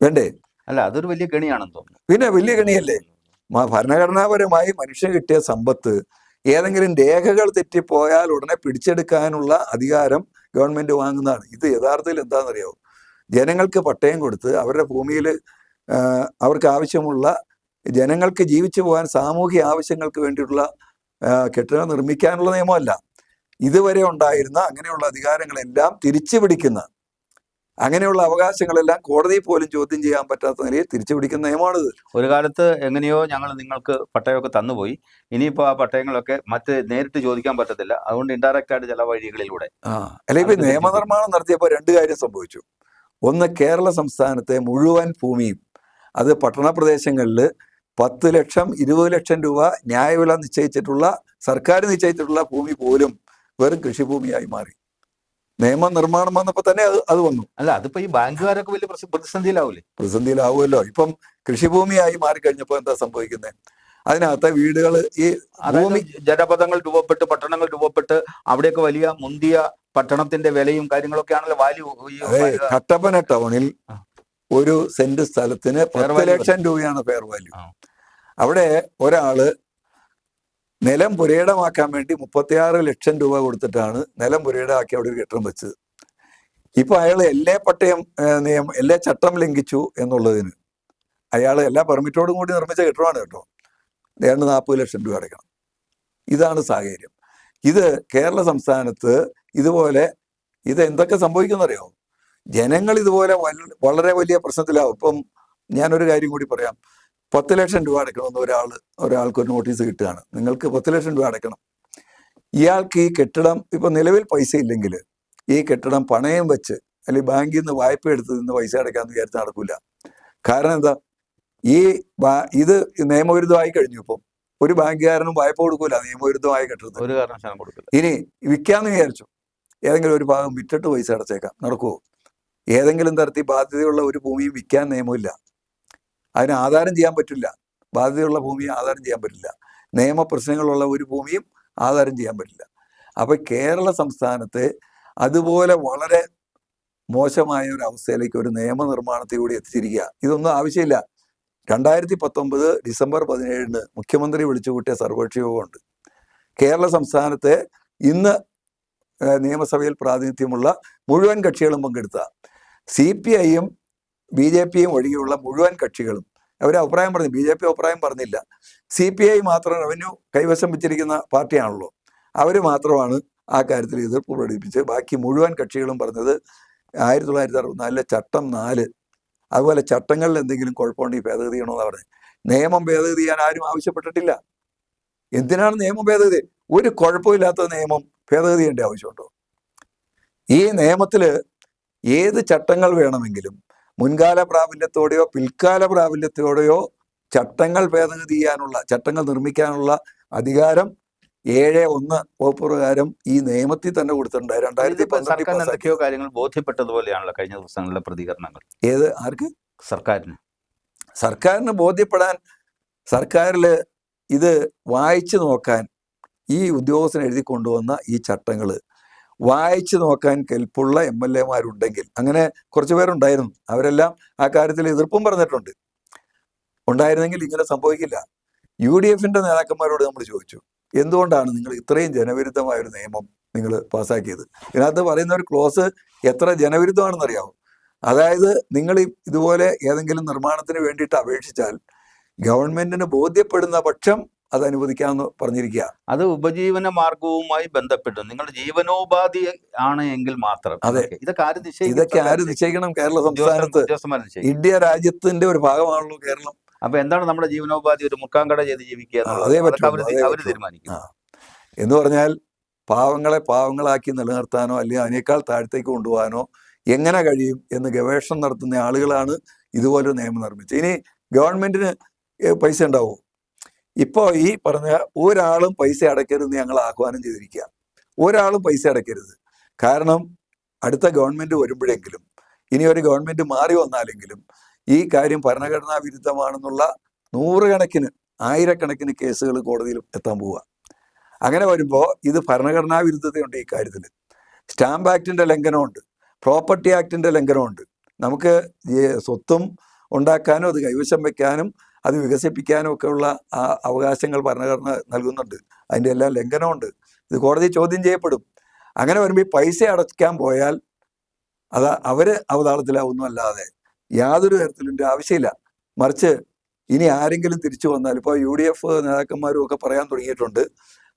വേണ്ടേ? അല്ല, അതൊരു വലിയ ഗണിയാണെന്ന് തോന്നുന്നു. പിന്നെ വലിയ ഗണിയല്ലേ? ഭരണഘടനാപരമായി മനുഷ്യന് കിട്ടിയ സമ്പത്ത് ഏതെങ്കിലും രേഖകൾ തെറ്റിപ്പോയാൽ ഉടനെ പിടിച്ചെടുക്കാനുള്ള അധികാരം ഗവൺമെന്റ് വാങ്ങുന്നതാണ്. ഇത് യഥാർത്ഥത്തിൽ എന്താണെന്നറിയാമോ? ജനങ്ങൾക്ക് പട്ടയം കൊടുത്ത് അവരുടെ ഭൂമിയിൽ അവർക്ക് ആവശ്യമുള്ള, ജനങ്ങൾക്ക് ജീവിച്ചു പോകാൻ സാമൂഹിക ആവശ്യങ്ങൾക്ക് വേണ്ടിയിട്ടുള്ള കെട്ടിടം നിർമ്മിക്കാനുള്ള നിയമമല്ല. ഇതുവരെ ഉണ്ടായിരുന്ന അങ്ങനെയുള്ള അധികാരങ്ങളെല്ലാം തിരിച്ചു പിടിക്കുന്ന, അങ്ങനെയുള്ള അവകാശങ്ങളെല്ലാം കോടതിയിൽ പോലും ചോദ്യം ചെയ്യാൻ പറ്റാത്ത നിലയിൽ തിരിച്ചു പിടിക്കുന്ന നിയമമാണിത്. ഒരു കാലത്ത് എങ്ങനെയോ ഞങ്ങൾ നിങ്ങൾക്ക് പട്ടയമൊക്കെ തന്നുപോയി, ഇനിയിപ്പോൾ ആ പട്ടയങ്ങളൊക്കെ നേരിട്ട് ചോദിക്കാൻ പറ്റത്തില്ല, അതുകൊണ്ട് ഇൻഡയറക്റ്റ് ആയിട്ട് ചില വഴികളിലൂടെ. അല്ല, ഇപ്പൊ നിയമനിർമ്മാണം നടത്തിയപ്പോൾ 2 കാര്യം സംഭവിച്ചു. ഒന്ന്, കേരള സംസ്ഥാനത്തെ മുഴുവൻ ഭൂമിയും, അത് പട്ടണ പ്രദേശങ്ങളിൽ 10 ലക്ഷം 20 ലക്ഷം രൂപ ന്യായവില നിശ്ചയിച്ചിട്ടുള്ള, സർക്കാർ നിശ്ചയിച്ചിട്ടുള്ള ഭൂമി പോലും വെറും കൃഷിഭൂമിയായി മാറി. നിയമനിർമ്മാണം വന്നപ്പോൾ തന്നെ അത് വന്നു. അല്ല, അതിപ്പോ ഈ ബാങ്കുകാരൊക്കെ വലിയ പ്രതിസന്ധിയിലാവുമല്ലോ. ഇപ്പം കൃഷിഭൂമിയായി മാറിക്കഴിഞ്ഞപ്പോൾ എന്താ സംഭവിക്കുന്നത്? അതിനകത്തെ വീടുകൾ, ഈ ഭൂമി, ജനപദങ്ങൾ രൂപപ്പെട്ട്, പട്ടണങ്ങൾ രൂപപ്പെട്ട്, അവിടെയൊക്കെ വലിയ മുന്തിയ പട്ടണത്തിന്റെ വിലയും കാര്യങ്ങളൊക്കെ ആണല്ലോ വാല്യൂ. കട്ടപ്പന ടൗണിൽ ഒരു സെന്റ് സ്ഥലത്തിന് 10 ലക്ഷം രൂപയാണ് ഫെയർ വാല്യൂ. അവിടെ ഒരാള് നിലം പുരയിടമാക്കാൻ വേണ്ടി 36 ലക്ഷം രൂപ കൊടുത്തിട്ടാണ് നിലം പുരയിടമാക്കി അവിടെ ഒരു കെട്ടിടം വെച്ചത്. ഇപ്പൊ അയാൾ എല്ലാ ചട്ടം ലംഘിച്ചു എന്നുള്ളതിന് അയാൾ എല്ലാ പെർമിറ്റോടും കൂടി നിർമ്മിച്ച കെട്ടിടമാണ് കേട്ടോ, 40 ലക്ഷം രൂപ അടയ്ക്കണം. ഇതാണ് സാഹചര്യം. ഇത് കേരള സംസ്ഥാനത്ത് ഇതുപോലെ ഇത് എന്തൊക്കെ സംഭവിക്കുന്നറിയോ? ജനങ്ങൾ ഇതുപോലെ വളരെ വലിയ പ്രശ്നത്തിലാവും. ഇപ്പം ഞാനൊരു കാര്യം കൂടി പറയാം. 10 ലക്ഷം രൂപ അടയ്ക്കണമെന്ന് ഒരാൾക്ക് ഒരു നോട്ടീസ് കിട്ടുകയാണ്, നിങ്ങൾക്ക് 10 ലക്ഷം രൂപ അടയ്ക്കണം. ഇയാൾക്ക് ഈ കെട്ടിടം ഇപ്പൊ നിലവിൽ പൈസ ഇല്ലെങ്കിൽ ഈ കെട്ടിടം പണയം വെച്ച് അല്ലെങ്കിൽ ബാങ്കിൽ നിന്ന് വായ്പ എടുത്ത് നിന്ന് പൈസ അടയ്ക്കാമെന്ന് വിചാരിച്ച് നടക്കില്ല. കാരണം എന്താ? ഇത് നിയമവിരുദ്ധമായി കഴിഞ്ഞു. ഇപ്പം ഒരു ബാങ്കുകാരനും വായ്പ കൊടുക്കൂല നിയമവിരുദ്ധമായി കെട്ടിടത്തിന്, ഒരു കാരണവശാലും കൊടുക്കില്ല. ഇനി വിൽക്കാന്ന് വിചാരിച്ചു, ഏതെങ്കിലും ഒരു ഭാഗം വിറ്റിട്ട് പൈസ അടച്ചേക്കാം, നടക്കുമോ? ഏതെങ്കിലും തരത്തിൽ ബാധ്യതയുള്ള ഒരു ഭൂമിയും വിൽക്കാൻ നിയമമില്ല, അതിന് ആധാരം ചെയ്യാൻ പറ്റില്ല. ബാധ്യതയുള്ള ഭൂമിയെ ആധാരം ചെയ്യാൻ പറ്റില്ല. നിയമപ്രശ്നങ്ങളുള്ള ഒരു ഭൂമിയും ആധാരം ചെയ്യാൻ പറ്റില്ല. അപ്പൊ കേരള സംസ്ഥാനത്തെ അതുപോലെ വളരെ മോശമായ ഒരു അവസ്ഥയിലേക്ക് ഒരു നിയമനിർമ്മാണത്തിൽ കൂടി എത്തിച്ചിരിക്കുക. ഇതൊന്നും ആവശ്യമില്ല. 2019 ഡിസംബർ 17 മുഖ്യമന്ത്രി വിളിച്ചുകൂട്ടിയ സർവകക്ഷി യോഗമുണ്ട്. കേരള സംസ്ഥാനത്തെ ഇന്ന് നിയമസഭയിൽ പ്രാതിനിധ്യമുള്ള മുഴുവൻ കക്ഷികളും പങ്കെടുത്ത CPIയും BJPയും ഒഴികെയുള്ള മുഴുവൻ കക്ഷികളും അവർ അഭിപ്രായം പറഞ്ഞു. BJP അഭിപ്രായം പറഞ്ഞില്ല. CPI മാത്രം റവന്യൂ കൈവശം വെച്ചിരിക്കുന്ന പാർട്ടിയാണല്ലോ. അവർ മാത്രമാണ് ആ കാര്യത്തിൽ എതിർപ്പ് പ്രകടിപ്പിച്ച് ബാക്കി മുഴുവൻ കക്ഷികളും പറഞ്ഞത് 1964 ചട്ടം 4 അതുപോലെ ചട്ടങ്ങളിൽ എന്തെങ്കിലും കുഴപ്പമുണ്ടെങ്കിൽ ഭേദഗതി ചെയ്യണമെന്നാണ് പറഞ്ഞത്. നിയമം ഭേദഗതി ചെയ്യാൻ ആരും ആവശ്യപ്പെട്ടിട്ടില്ല. എന്തിനാണ് നിയമം ഭേദഗതി? ഒരു കുഴപ്പമില്ലാത്ത നിയമം ഭേദഗതി ചെയ്യേണ്ട ആവശ്യമുണ്ടോ? ഈ നിയമത്തിൽ ഏത് ചട്ടങ്ങൾ വേണമെങ്കിലും മുൻകാല പ്രാബല്യത്തോടെയോ പിൽക്കാല പ്രാബല്യത്തോടെയോ ചട്ടങ്ങൾ ഭേദഗതി ചെയ്യാനുള്ള, ചട്ടങ്ങൾ നിർമ്മിക്കാനുള്ള അധികാരം 7(1) വകുപ്പ് പ്രകാരം ഈ നിയമത്തിൽ തന്നെ കൊടുത്തിട്ടുണ്ട്. 2012 എന്തൊക്കെയോ കാര്യങ്ങൾ ബോധ്യപ്പെട്ടതുപോലെയാണല്ലോ കഴിഞ്ഞ ദിവസങ്ങളിലെ പ്രതികരണങ്ങൾ. ഏത് ആർക്ക്? സർക്കാരിന് ബോധ്യപ്പെടാൻ, സർക്കാരിൽ ഇത് വായിച്ചു നോക്കാൻ ഈ ഉദ്യോഗസ്ഥൻ എഴുതി കൊണ്ടുവന്ന ഈ ചട്ടങ്ങൾ വായിച്ചു നോക്കാൻ കെൽപ്പുള്ള MLA-മാരുണ്ടെങ്കിൽ, അങ്ങനെ കുറച്ചു പേരുണ്ടായിരുന്നു, അവരെല്ലാം ആ കാര്യത്തിൽ എതിർപ്പും പറഞ്ഞിട്ടുണ്ട്. ഉണ്ടായിരുന്നെങ്കിൽ ഇങ്ങനെ സംഭവിക്കില്ല. UDF-ന്റെ നേതാക്കന്മാരോട് നമ്മൾ ചോദിച്ചു, എന്തുകൊണ്ടാണ് നിങ്ങൾ ഇത്രയും ജനവിരുദ്ധമായൊരു നിയമം നിങ്ങൾ പാസ്സാക്കിയത്? ഇതിനകത്ത് പറയുന്ന ഒരു ക്ലോസ് എത്ര ജനവിരുദ്ധമാണെന്നറിയാമോ? അതായത് നിങ്ങൾ ഇതുപോലെ ഏതെങ്കിലും നിർമ്മാണത്തിന് വേണ്ടിയിട്ട് അപേക്ഷിച്ചാൽ ഗവൺമെന്റിന് ബോധ്യപ്പെടുന്ന പക്ഷം അത് അനുവദിക്കാമെന്ന് പറഞ്ഞിരിക്കുക. അത് ഉപജീവന മാർഗവുമായി ബന്ധപ്പെട്ടു നിങ്ങളുടെ ജീവനോപാധി ആണ് എങ്കിൽ മാത്രം. അതെ, ഇതൊക്കെ ആര് നിശ്ചയിക്കണം? കേരള സംസ്ഥാനത്ത്, ഇന്ത്യ രാജ്യത്തിന്റെ ഒരു ഭാഗമാണല്ലോ കേരളം. അപ്പൊ എന്താണ് നമ്മുടെ ജീവനോപാധി? ഒരു മുക്കാങ്കട ചെയ്ത് ജീവിക്കുക അവര് തീരുമാനിക്കും. എന്ന് പറഞ്ഞാൽ പാവങ്ങളെ പാവങ്ങളാക്കി നിലനിർത്താനോ അല്ലെങ്കിൽ അതിനേക്കാൾ താഴത്തേക്ക് കൊണ്ടുപോകാനോ എങ്ങനെ കഴിയും എന്ന് ഗവേഷണം നടത്തുന്ന ആളുകളാണ് ഇതുപോലൊരു നിയമം നിർമ്മിച്ചത്. ഇനി ഗവൺമെന്റിന് പൈസ ഉണ്ടാവും. ഇപ്പോൾ ഈ പറഞ്ഞ ഒരാളും പൈസ അടയ്ക്കരുതെന്ന് ഞങ്ങൾ ആഹ്വാനം ചെയ്തിരിക്കുക. ഒരാളും പൈസ അടയ്ക്കരുത്. കാരണം അടുത്ത ഗവൺമെന്റ് വരുമ്പോഴെങ്കിലും, ഇനി ഒരു ഗവൺമെന്റ് മാറി വന്നാലെങ്കിലും ഈ കാര്യം ഭരണഘടനാ വിരുദ്ധമാണെന്നുള്ള നൂറുകണക്കിന് ആയിരക്കണക്കിന് കേസുകൾ കോടതിയിൽ എത്താൻ പോവുക. അങ്ങനെ വരുമ്പോൾ ഇത് ഭരണഘടനാ വിരുദ്ധതയുണ്ട്. ഈ കാര്യത്തിൽ സ്റ്റാമ്പ് ആക്ടിന്റെ ലംഘനമുണ്ട്, പ്രോപ്പർട്ടി ആക്ടിന്റെ ലംഘനമുണ്ട്. നമുക്ക് സ്വത്തും ഉണ്ടാക്കാനും അത് കൈവശം വയ്ക്കാനും അത് വികസിപ്പിക്കാനും ഒക്കെ ഉള്ള അവകാശങ്ങൾ ഭരണഘടന നൽകുന്നുണ്ട്. അതിൻ്റെ എല്ലാം ലംഘനമുണ്ട്. ഇത് കോടതി ചോദ്യം ചെയ്യപ്പെടും. അങ്ങനെ വരുമ്പോൾ ഈ പൈസ അടയ്ക്കാൻ പോയാൽ അത് അവര് അവതാളത്തിലാവുന്നു, അല്ലാതെ യാതൊരു തരത്തിലും ആവശ്യമില്ല. മറിച്ച് ഇനി ആരെങ്കിലും തിരിച്ചു വന്നാൽ, ഇപ്പോൾ UDF നേതാക്കന്മാരും ഒക്കെ പറയാൻ തുടങ്ങിയിട്ടുണ്ട്,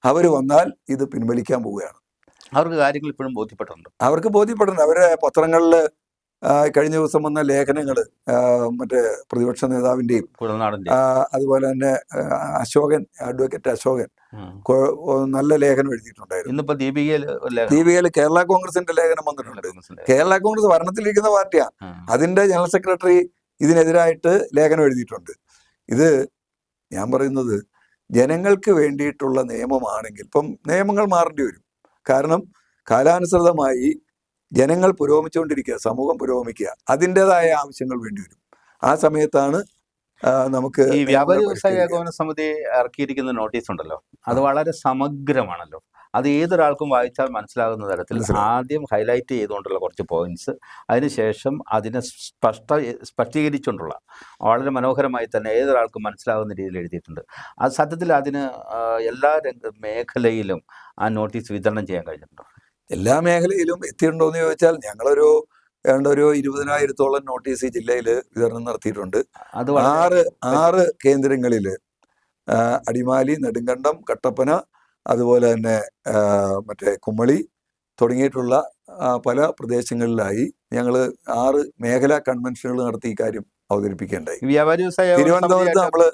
അവർ വന്നാൽ ഇത് പിൻവലിക്കാൻ പോവുകയാണ്. അവർക്ക് കാര്യങ്ങൾ ഇപ്പോഴും ബോധ്യപ്പെട്ടിട്ടുണ്ട്. അവർക്ക് ബോധ്യപ്പെട്ടിട്ടുണ്ട്. അവരെ പത്രങ്ങളിൽ കഴിഞ്ഞ ദിവസം വന്ന ലേഖനങ്ങൾ മറ്റേ പ്രതിപക്ഷ നേതാവിൻ്റെയും അതുപോലെ തന്നെ അഡ്വക്കേറ്റ് അശോകൻ നല്ല ലേഖനം എഴുതിയിട്ടുണ്ടായിരുന്നു. ദീപികയിൽ കേരള കോൺഗ്രസിന്റെ ലേഖനം വന്നിട്ടുണ്ട്. കേരള കോൺഗ്രസ് ഭരണത്തിലിരിക്കുന്ന പാർട്ടിയാണ്. അതിന്റെ ജനറൽ സെക്രട്ടറി ഇതിനെതിരായിട്ട് ലേഖനം എഴുതിയിട്ടുണ്ട്. ഇത് ഞാൻ പറയുന്നത് ജനങ്ങൾക്ക് വേണ്ടിയിട്ടുള്ള നിയമമാണെങ്കിൽ ഇപ്പം നിയമങ്ങൾ മാറേണ്ടി വരും. കാരണം കാലാനുസൃതമായി ജനങ്ങൾ പുരോഗമിച്ചുകൊണ്ടിരിക്കുക, സമൂഹം പുരോഗമിക്കുക, അതിൻ്റെതായ ആവശ്യങ്ങൾ വേണ്ടി വരും. ആ സമയത്താണ് നമുക്ക് ഈ വ്യാപാരി വ്യവസായ ഏകോപന സമിതി ഇറക്കിയിരിക്കുന്ന നോട്ടീസ് ഉണ്ടല്ലോ, അത് വളരെ സമഗ്രമാണല്ലോ. അത് ഏതൊരാൾക്കും വായിച്ചാൽ മനസ്സിലാകുന്ന തരത്തിൽ ആദ്യം ഹൈലൈറ്റ് ചെയ്തുകൊണ്ടുള്ള കുറച്ച് പോയിന്റ്സ്, അതിനുശേഷം അതിനെ സ്പഷ്ടീകരിച്ചുകൊണ്ടുള്ള വളരെ മനോഹരമായി തന്നെ ഏതൊരാൾക്കും മനസ്സിലാകുന്ന രീതിയിൽ എഴുതിയിട്ടുണ്ട്. അത് സത്യത്തിൽ അതിന് എല്ലാ മേഖലയിലും ആ നോട്ടീസ് വിതരണം ചെയ്യാൻ കഴിഞ്ഞിട്ടുണ്ടോ? എല്ലാ മേഖലയിലും എത്തിയിട്ടുണ്ടോ എന്ന് ചോദിച്ചാൽ ഞങ്ങളൊരു 20,000-ഓളം നോട്ടീസ് ഈ ജില്ലയിൽ വിതരണം നടത്തിയിട്ടുണ്ട്. 6 കേന്ദ്രങ്ങളിൽ, അടിമാലി, നെടുങ്കണ്ടം, കട്ടപ്പന, അതുപോലെ തന്നെ മറ്റേ കുമ്മളി തുടങ്ങിയിട്ടുള്ള പല പ്രദേശങ്ങളിലായി ഞങ്ങൾ 6 മേഖലാ കൺവെൻഷനുകൾ നടത്തി ഈ കാര്യം അവതരിപ്പിക്കേണ്ടായി. തിരുവനന്തപുരത്ത് നമ്മൾ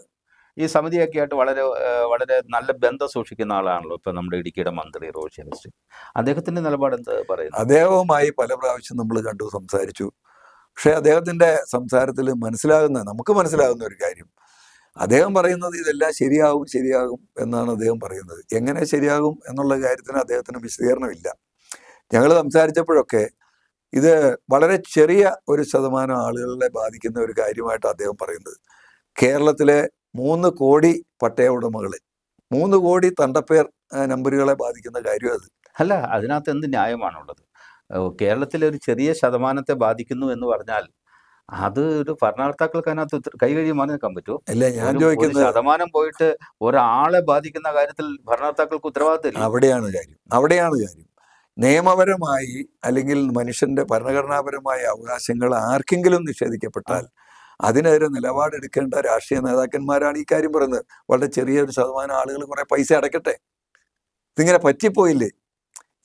ഈ സമിതിയൊക്കെ ആയിട്ട് വളരെ വളരെ നല്ല ബന്ധം സൂക്ഷിക്കുന്ന ആളാണല്ലോ ഇപ്പം നമ്മുടെ ഇടുക്കിയുടെ മന്ത്രി റോഷി അഗസ്റ്റിൻ. അദ്ദേഹത്തിന്റെ നിലപാട് എന്ത് പറയുന്നു? അദ്ദേഹവുമായി പല പ്രാവശ്യം നമ്മൾ കണ്ടു, സംസാരിച്ചു. പക്ഷെ അദ്ദേഹത്തിന്റെ സംസാരത്തിൽ നമുക്ക് മനസ്സിലാകുന്ന ഒരു കാര്യം, അദ്ദേഹം പറയുന്നത് ഇതെല്ലാം ശരിയാകും എന്നാണ് അദ്ദേഹം പറയുന്നത്. എങ്ങനെ ശരിയാകും എന്നുള്ള കാര്യത്തിന് അദ്ദേഹത്തിന് വിശദീകരണമില്ല. ഞങ്ങൾ സംസാരിച്ചപ്പോഴൊക്കെ ഇത് വളരെ ചെറിയ ഒരു ശതമാനം ആളുകളെ ബാധിക്കുന്ന ഒരു കാര്യമായിട്ട് അദ്ദേഹം പറയുന്നത്. കേരളത്തിലെ 3 കോടി പട്ടയ ഉടമകളെ, 3 കോടി തണ്ടപ്പേർ നമ്പറുകളെ ബാധിക്കുന്ന കാര്യം അത്. അല്ല, അതിനകത്ത് എന്ത് ന്യായമാണുള്ളത്? കേരളത്തിലെ ഒരു ചെറിയ ശതമാനത്തെ ബാധിക്കുന്നു എന്ന് പറഞ്ഞാൽ അത് ഒരു ഭരണകർത്താക്കൾക്ക് അതിനകത്ത് കൈ കഴുകി മാറി നിൽക്കാൻ പറ്റുമോ? അല്ല, ഞാൻ ഒരു ചോദിക്കുന്നത് ശതമാനം പോയിട്ട് ഒരാളെ ബാധിക്കുന്ന കാര്യത്തിൽ ഭരണകർത്താക്കൾക്ക് ഉത്തരവാദിത്തമില്ല. അവിടെയാണ് കാര്യം. നിയമപരമായി അല്ലെങ്കിൽ മനുഷ്യന്റെ ഭരണഘടനാപരമായ അവകാശങ്ങൾ ആർക്കെങ്കിലും നിഷേധിക്കപ്പെട്ടാൽ അതിനെതിരെ നിലപാടെടുക്കേണ്ട രാഷ്ട്രീയ നേതാക്കന്മാരാണ് ഈ കാര്യം പറയുന്നത്. വളരെ ചെറിയൊരു ശതമാനം ആളുകൾ കുറെ പൈസ അടയ്ക്കട്ടെ, ഇതിങ്ങനെ പറ്റിപ്പോയില്ലേ,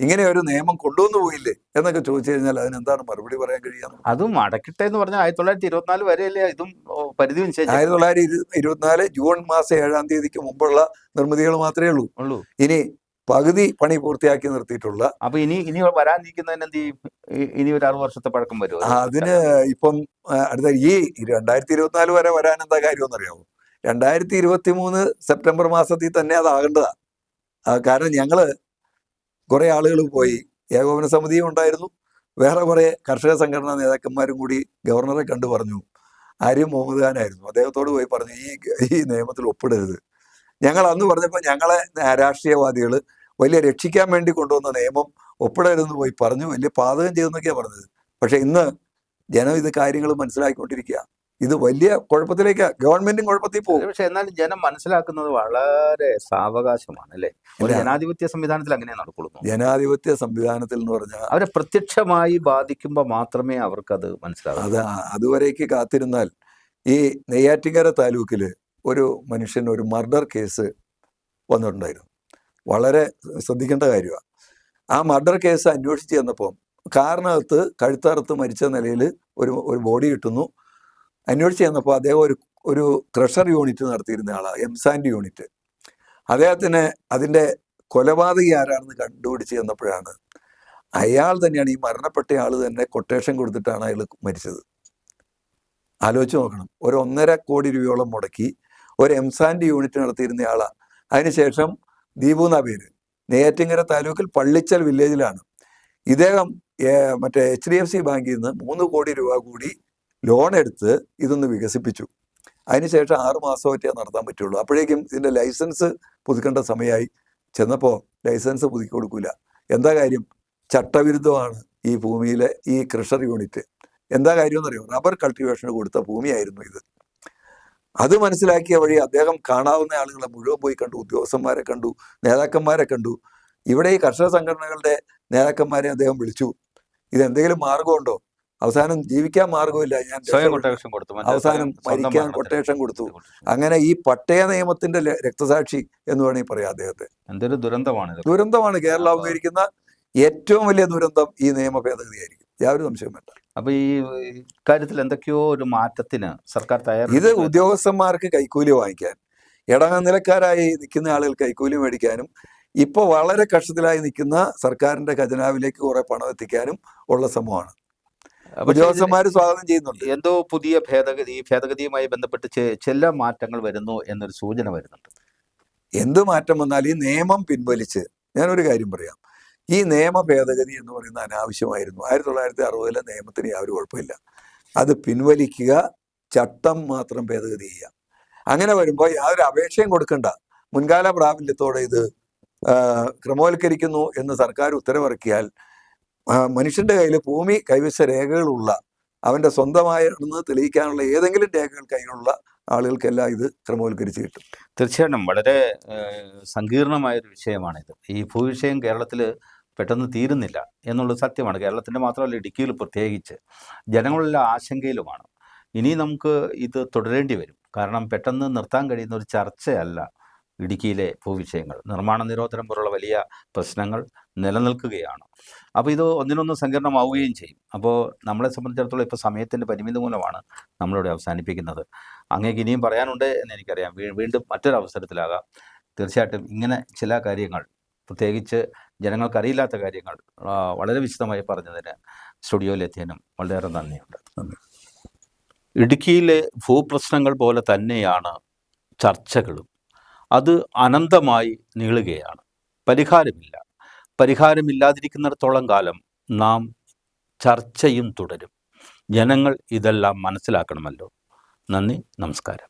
ഇങ്ങനെ ഒരു നിയമം കൊണ്ടുവന്നു പോയില്ലേ എന്നൊക്കെ ചോദിച്ചു കഴിഞ്ഞാൽ അതിനെന്താണ് മറുപടി പറയാൻ കഴിയുക? അതും അടക്കട്ടെ എന്ന് പറഞ്ഞാൽ 1924 വരെയല്ലേ ഇതും പരിധി നിശ്ചയിച്ചത്? 1924 ജൂൺ മാസം 7-ാം തീയതിക്ക് മുമ്പുള്ള നിർമ്മിതികൾ മാത്രമേ ഉള്ളൂ. ഇനി പകുതി പണി പൂർത്തിയാക്കി നിർത്തിയിട്ടുള്ള, അപ്പൊ ഇനി വരാനിരിക്കുന്നതിന് എന്ത് ചെയ്യും? ഇനി ഒരു 6 വർഷത്തെ പഴക്കം വരും. അതിന് ഇപ്പം അടുത്ത ഈ 2024 വരെ വരാൻ എന്താ കാര്യമെന്ന് അറിയാമോ? 2023 സെപ്റ്റംബർ മാസത്തിൽ തന്നെ അതാകേണ്ടതാ. കാരണം ഞങ്ങള് കുറെ ആളുകൾ പോയി, ഏകോപന സമിതിയും ഉണ്ടായിരുന്നു, വേറെ കുറെ കർഷക സംഘടനാ നേതാക്കന്മാരും കൂടി ഗവർണറെ കണ്ടു പറഞ്ഞു. ആര്യം മുഹമ്മദ് ഖാനായിരുന്നു, അദ്ദേഹത്തോട് പോയി പറഞ്ഞു ഈ നിയമത്തിൽ ഒപ്പിടരുത്. ഞങ്ങൾ അന്ന് പറഞ്ഞപ്പോൾ ഞങ്ങളെ രാഷ്ട്രീയവാദികൾ വലിയ രക്ഷിക്കാൻ വേണ്ടി കൊണ്ടുവന്ന നിയമം ഒപ്പിടരുതെന്ന് പോയി പറഞ്ഞു, വലിയ പാതകം ചെയ്തെന്നൊക്കെയാണ് പറഞ്ഞത്. പക്ഷെ ഇന്ന് ജനം ഇത് കാര്യങ്ങൾ മനസ്സിലാക്കിക്കൊണ്ടിരിക്കുക. ഇത് വലിയ കുഴപ്പത്തിലേക്ക്, ഗവൺമെന്റും കുഴപ്പത്തിൽ പോകും. പക്ഷെ എന്നാലും ജനം മനസ്സിലാക്കുന്നത് വളരെ സാവകാശമാണ് അല്ലേ? ഒരു ജനാധിപത്യ സംവിധാനത്തിൽ അങ്ങനെ നടക്കുള്ളൂ. ജനാധിപത്യ സംവിധാനത്തിൽ എന്ന് പറഞ്ഞാൽ അവരെ പ്രത്യക്ഷമായി ബാധിക്കുമ്പോൾ മാത്രമേ അവർക്കത് മനസ്സിലാവൂ. അതുവരേക്ക് കാത്തിരുന്നാൽ ഈ നെയ്യാറ്റിൻകര താലൂക്കില് ഒരു മനുഷ്യൻ ഒരു മർഡർ കേസ് വന്നിട്ടുണ്ടായിരുന്നു. വളരെ ശ്രദ്ധിക്കേണ്ട കാര്യമാണ്. ആ മർഡർ കേസ് അന്വേഷിച്ച് ചെന്നപ്പോൾ കാറിനകത്ത് കഴുത്തറുത്ത് മരിച്ച നിലയിൽ ഒരു ബോഡി കിട്ടുന്നു. അന്വേഷിച്ച് ചെന്നപ്പോൾ അദ്ദേഹം ഒരു ക്രഷർ യൂണിറ്റ് നടത്തിയിരുന്ന ആളാണ്, എംസാൻഡ് യൂണിറ്റ്. അദ്ദേഹത്തിന് അതിൻ്റെ കൊലപാതകി ആരാണെന്ന് കണ്ടുപിടിച്ച് ചെന്നപ്പോഴാണ് അയാൾ തന്നെയാണ്, ഈ മരണപ്പെട്ട ആൾ തന്നെ കൊട്ടേഷൻ കൊടുത്തിട്ടാണ് അയാൾ മരിച്ചത്. ആലോചിച്ച് നോക്കണം. 1.5 കോടി രൂപയോളം മുടക്കി ഒരു എംസാൻഡ് യൂണിറ്റ് നടത്തിയിരുന്ന ആളാണ്. അതിനുശേഷം ദീപു എന്നാ പേര്, നെയ്യാറ്റിൻകര താലൂക്കിൽ പള്ളിച്ചൽ വില്ലേജിലാണ്. ഇദ്ദേഹം മറ്റേ HDFC ബാങ്കിൽ നിന്ന് 3 കോടി രൂപ കൂടി ലോൺ എടുത്ത് ഇതൊന്ന് വികസിപ്പിച്ചു. അതിനുശേഷം 6 മാസമായിട്ടേ നടത്താൻ പറ്റുള്ളൂ. അപ്പോഴേക്കും ഇതിൻ്റെ ലൈസൻസ് പുതുക്കേണ്ട സമയമായി. ചെന്നപ്പോൾ ലൈസൻസ് പുതുക്കി കൊടുക്കൂല. എന്താ കാര്യം? ചട്ടവിരുദ്ധമാണ് ഈ ഭൂമിയിലെ ഈ ക്രഷർ യൂണിറ്റ്. എന്താ കാര്യം എന്നറിയോ? റബ്ബർ കൾട്ടിവേഷന് കൊടുത്ത ഭൂമിയായിരുന്നു ഇത്. അത് മനസ്സിലാക്കിയ വഴി അദ്ദേഹം കാണാവുന്ന ആളുകളെ മുഴുവൻ പോയി കണ്ടു, ഉദ്യോഗസ്ഥന്മാരെ കണ്ടു, നേതാക്കന്മാരെ കണ്ടു. ഇവിടെ ഈ കർഷക സംഘടനകളുടെ നേതാക്കന്മാരെ അദ്ദേഹം വിളിച്ചു. ഇതെന്തെങ്കിലും മാർഗമുണ്ടോ? അവസാനം ജീവിക്കാൻ മാർഗമില്ല, ഞാൻ അവസാനം മരിക്കാൻ കൊട്ടേഷൻ കൊടുത്തു. അങ്ങനെ ഈ പട്ടയ നിയമത്തിന്റെ രക്തസാക്ഷി എന്ന് വേണമെങ്കിൽ പറയാം അദ്ദേഹത്തെ. എന്തൊരു ദുരന്തമാണ് കേരളം അഭിമുഖീകരിക്കുന്ന ഏറ്റവും വലിയ ദുരന്തം ഈ നിയമ ഭേദഗതിയായിരിക്കും, യാതൊരു സംശയവും വേണ്ട. അപ്പൊ ഈ കാര്യത്തിൽ എന്തൊക്കെയോ ഒരു മാറ്റത്തിന് സർക്കാർ തയ്യാറാണ്. ഇത് ഉദ്യോഗസ്ഥന്മാർക്ക് കൈക്കൂലി വാങ്ങിക്കാൻ, ഇടനിലക്കാരായി നിൽക്കുന്ന ആളുകൾ കൈക്കൂലി മേടിക്കാനും, ഇപ്പൊ വളരെ കഷ്ടത്തിലായി നിൽക്കുന്ന സർക്കാരിന്റെ ഖജനാവിലേക്ക് കുറെ പണം എത്തിക്കാനും ഉള്ള ശ്രമമാണ് ഉദ്യോഗസ്ഥന്മാർ സ്വാഗതം ചെയ്യുന്നുണ്ട്. എന്തോ പുതിയ ഭേദഗതിയുമായി ബന്ധപ്പെട്ട് ചില മാറ്റങ്ങൾ വരുന്നു എന്നൊരു സൂചന വരുന്നുണ്ട്. എന്ത് മാറ്റം വന്നാൽ ഈ നിയമം പിൻവലിച്ച്, ഞാനൊരു കാര്യം പറയാം, ഈ നിയമ ഭേദഗതി എന്ന് പറയുന്നത് അനാവശ്യമായിരുന്നു. 1960 നിയമത്തിന് യാതൊരു കുഴപ്പമില്ല. അത് പിൻവലിക്കുക, ചട്ടം മാത്രം ഭേദഗതി ചെയ്യുക. അങ്ങനെ വരുമ്പോൾ യാതൊരു അപേക്ഷയും കൊടുക്കണ്ട. മുൻകാല പ്രാബല്യത്തോടെ ഇത് ക്രമവൽക്കരിക്കുന്നു എന്ന് സർക്കാർ ഉത്തരവിറക്കിയാൽ മനുഷ്യന്റെ കയ്യിൽ ഭൂമി കൈവശ രേഖകളുള്ള, അവന്റെ സ്വന്തമായെന്ന് തെളിയിക്കാനുള്ള ഏതെങ്കിലും രേഖകൾ കയ്യിലുള്ള ആളുകൾക്കെല്ലാം ഇത് ക്രമവൽക്കരിച്ച് കിട്ടും. തീർച്ചയായിട്ടും വളരെ സങ്കീർണമായൊരു വിഷയമാണിത്. ഈ ഭൂവിഷയം കേരളത്തിൽ പെട്ടെന്ന് തീരുന്നില്ല എന്നുള്ളത് സത്യമാണ്. കേരളത്തിൻ്റെ മാത്രമല്ല, ഇടുക്കിയിൽ പ്രത്യേകിച്ച് ജനങ്ങളെല്ലാം ആശങ്കയിലുമാണ്. ഇനി നമുക്ക് ഇത് തുടരേണ്ടി വരും. കാരണം പെട്ടെന്ന് നിർത്താൻ കഴിയുന്ന ഒരു ചർച്ചയല്ല ഇടുക്കിയിലെ ഭൂവിഷയങ്ങൾ. നിർമ്മാണ നിരോധനം പോലുള്ള വലിയ പ്രശ്നങ്ങൾ നിലനിൽക്കുകയാണ്. അപ്പോൾ ഇത് ഒന്നിനൊന്ന് സങ്കീർണമാവുകയും ചെയ്യും. അപ്പോൾ നമ്മളെ സംബന്ധിച്ചിടത്തോളം ഇപ്പോൾ സമയത്തിൻ്റെ പരിമിതി മൂലമാണ് നമ്മളിവിടെ അവസാനിപ്പിക്കുന്നത്. അങ്ങേക്ക് ഇനിയും പറയാനുണ്ട് എന്ന് എനിക്കറിയാം. വീണ്ടും മറ്റൊരു അവസരത്തിലാകാം. തീർച്ചയായിട്ടും ഇങ്ങനെ ചില കാര്യങ്ങൾ, പ്രത്യേകിച്ച് ജനങ്ങൾക്കറിയില്ലാത്ത കാര്യങ്ങൾ വളരെ വിശദമായി പറഞ്ഞതിന് സ്റ്റുഡിയോയിലെത്തിയതിനും വളരെയേറെ നന്ദിയുണ്ട്. ഇടുക്കിയിലെ ഭൂപ്രശ്നങ്ങൾ പോലെ തന്നെയാണ് ചർച്ചകളും. അത് അനന്തമായി നീളുകയാണ്. പരിഹാരമില്ലാതിരിക്കുന്നിടത്തോളം കാലം നാം ചർച്ചയും തുടരും. ജനങ്ങൾ ഇതെല്ലാം മനസ്സിലാക്കണമല്ലോ. നന്ദി, നമസ്കാരം.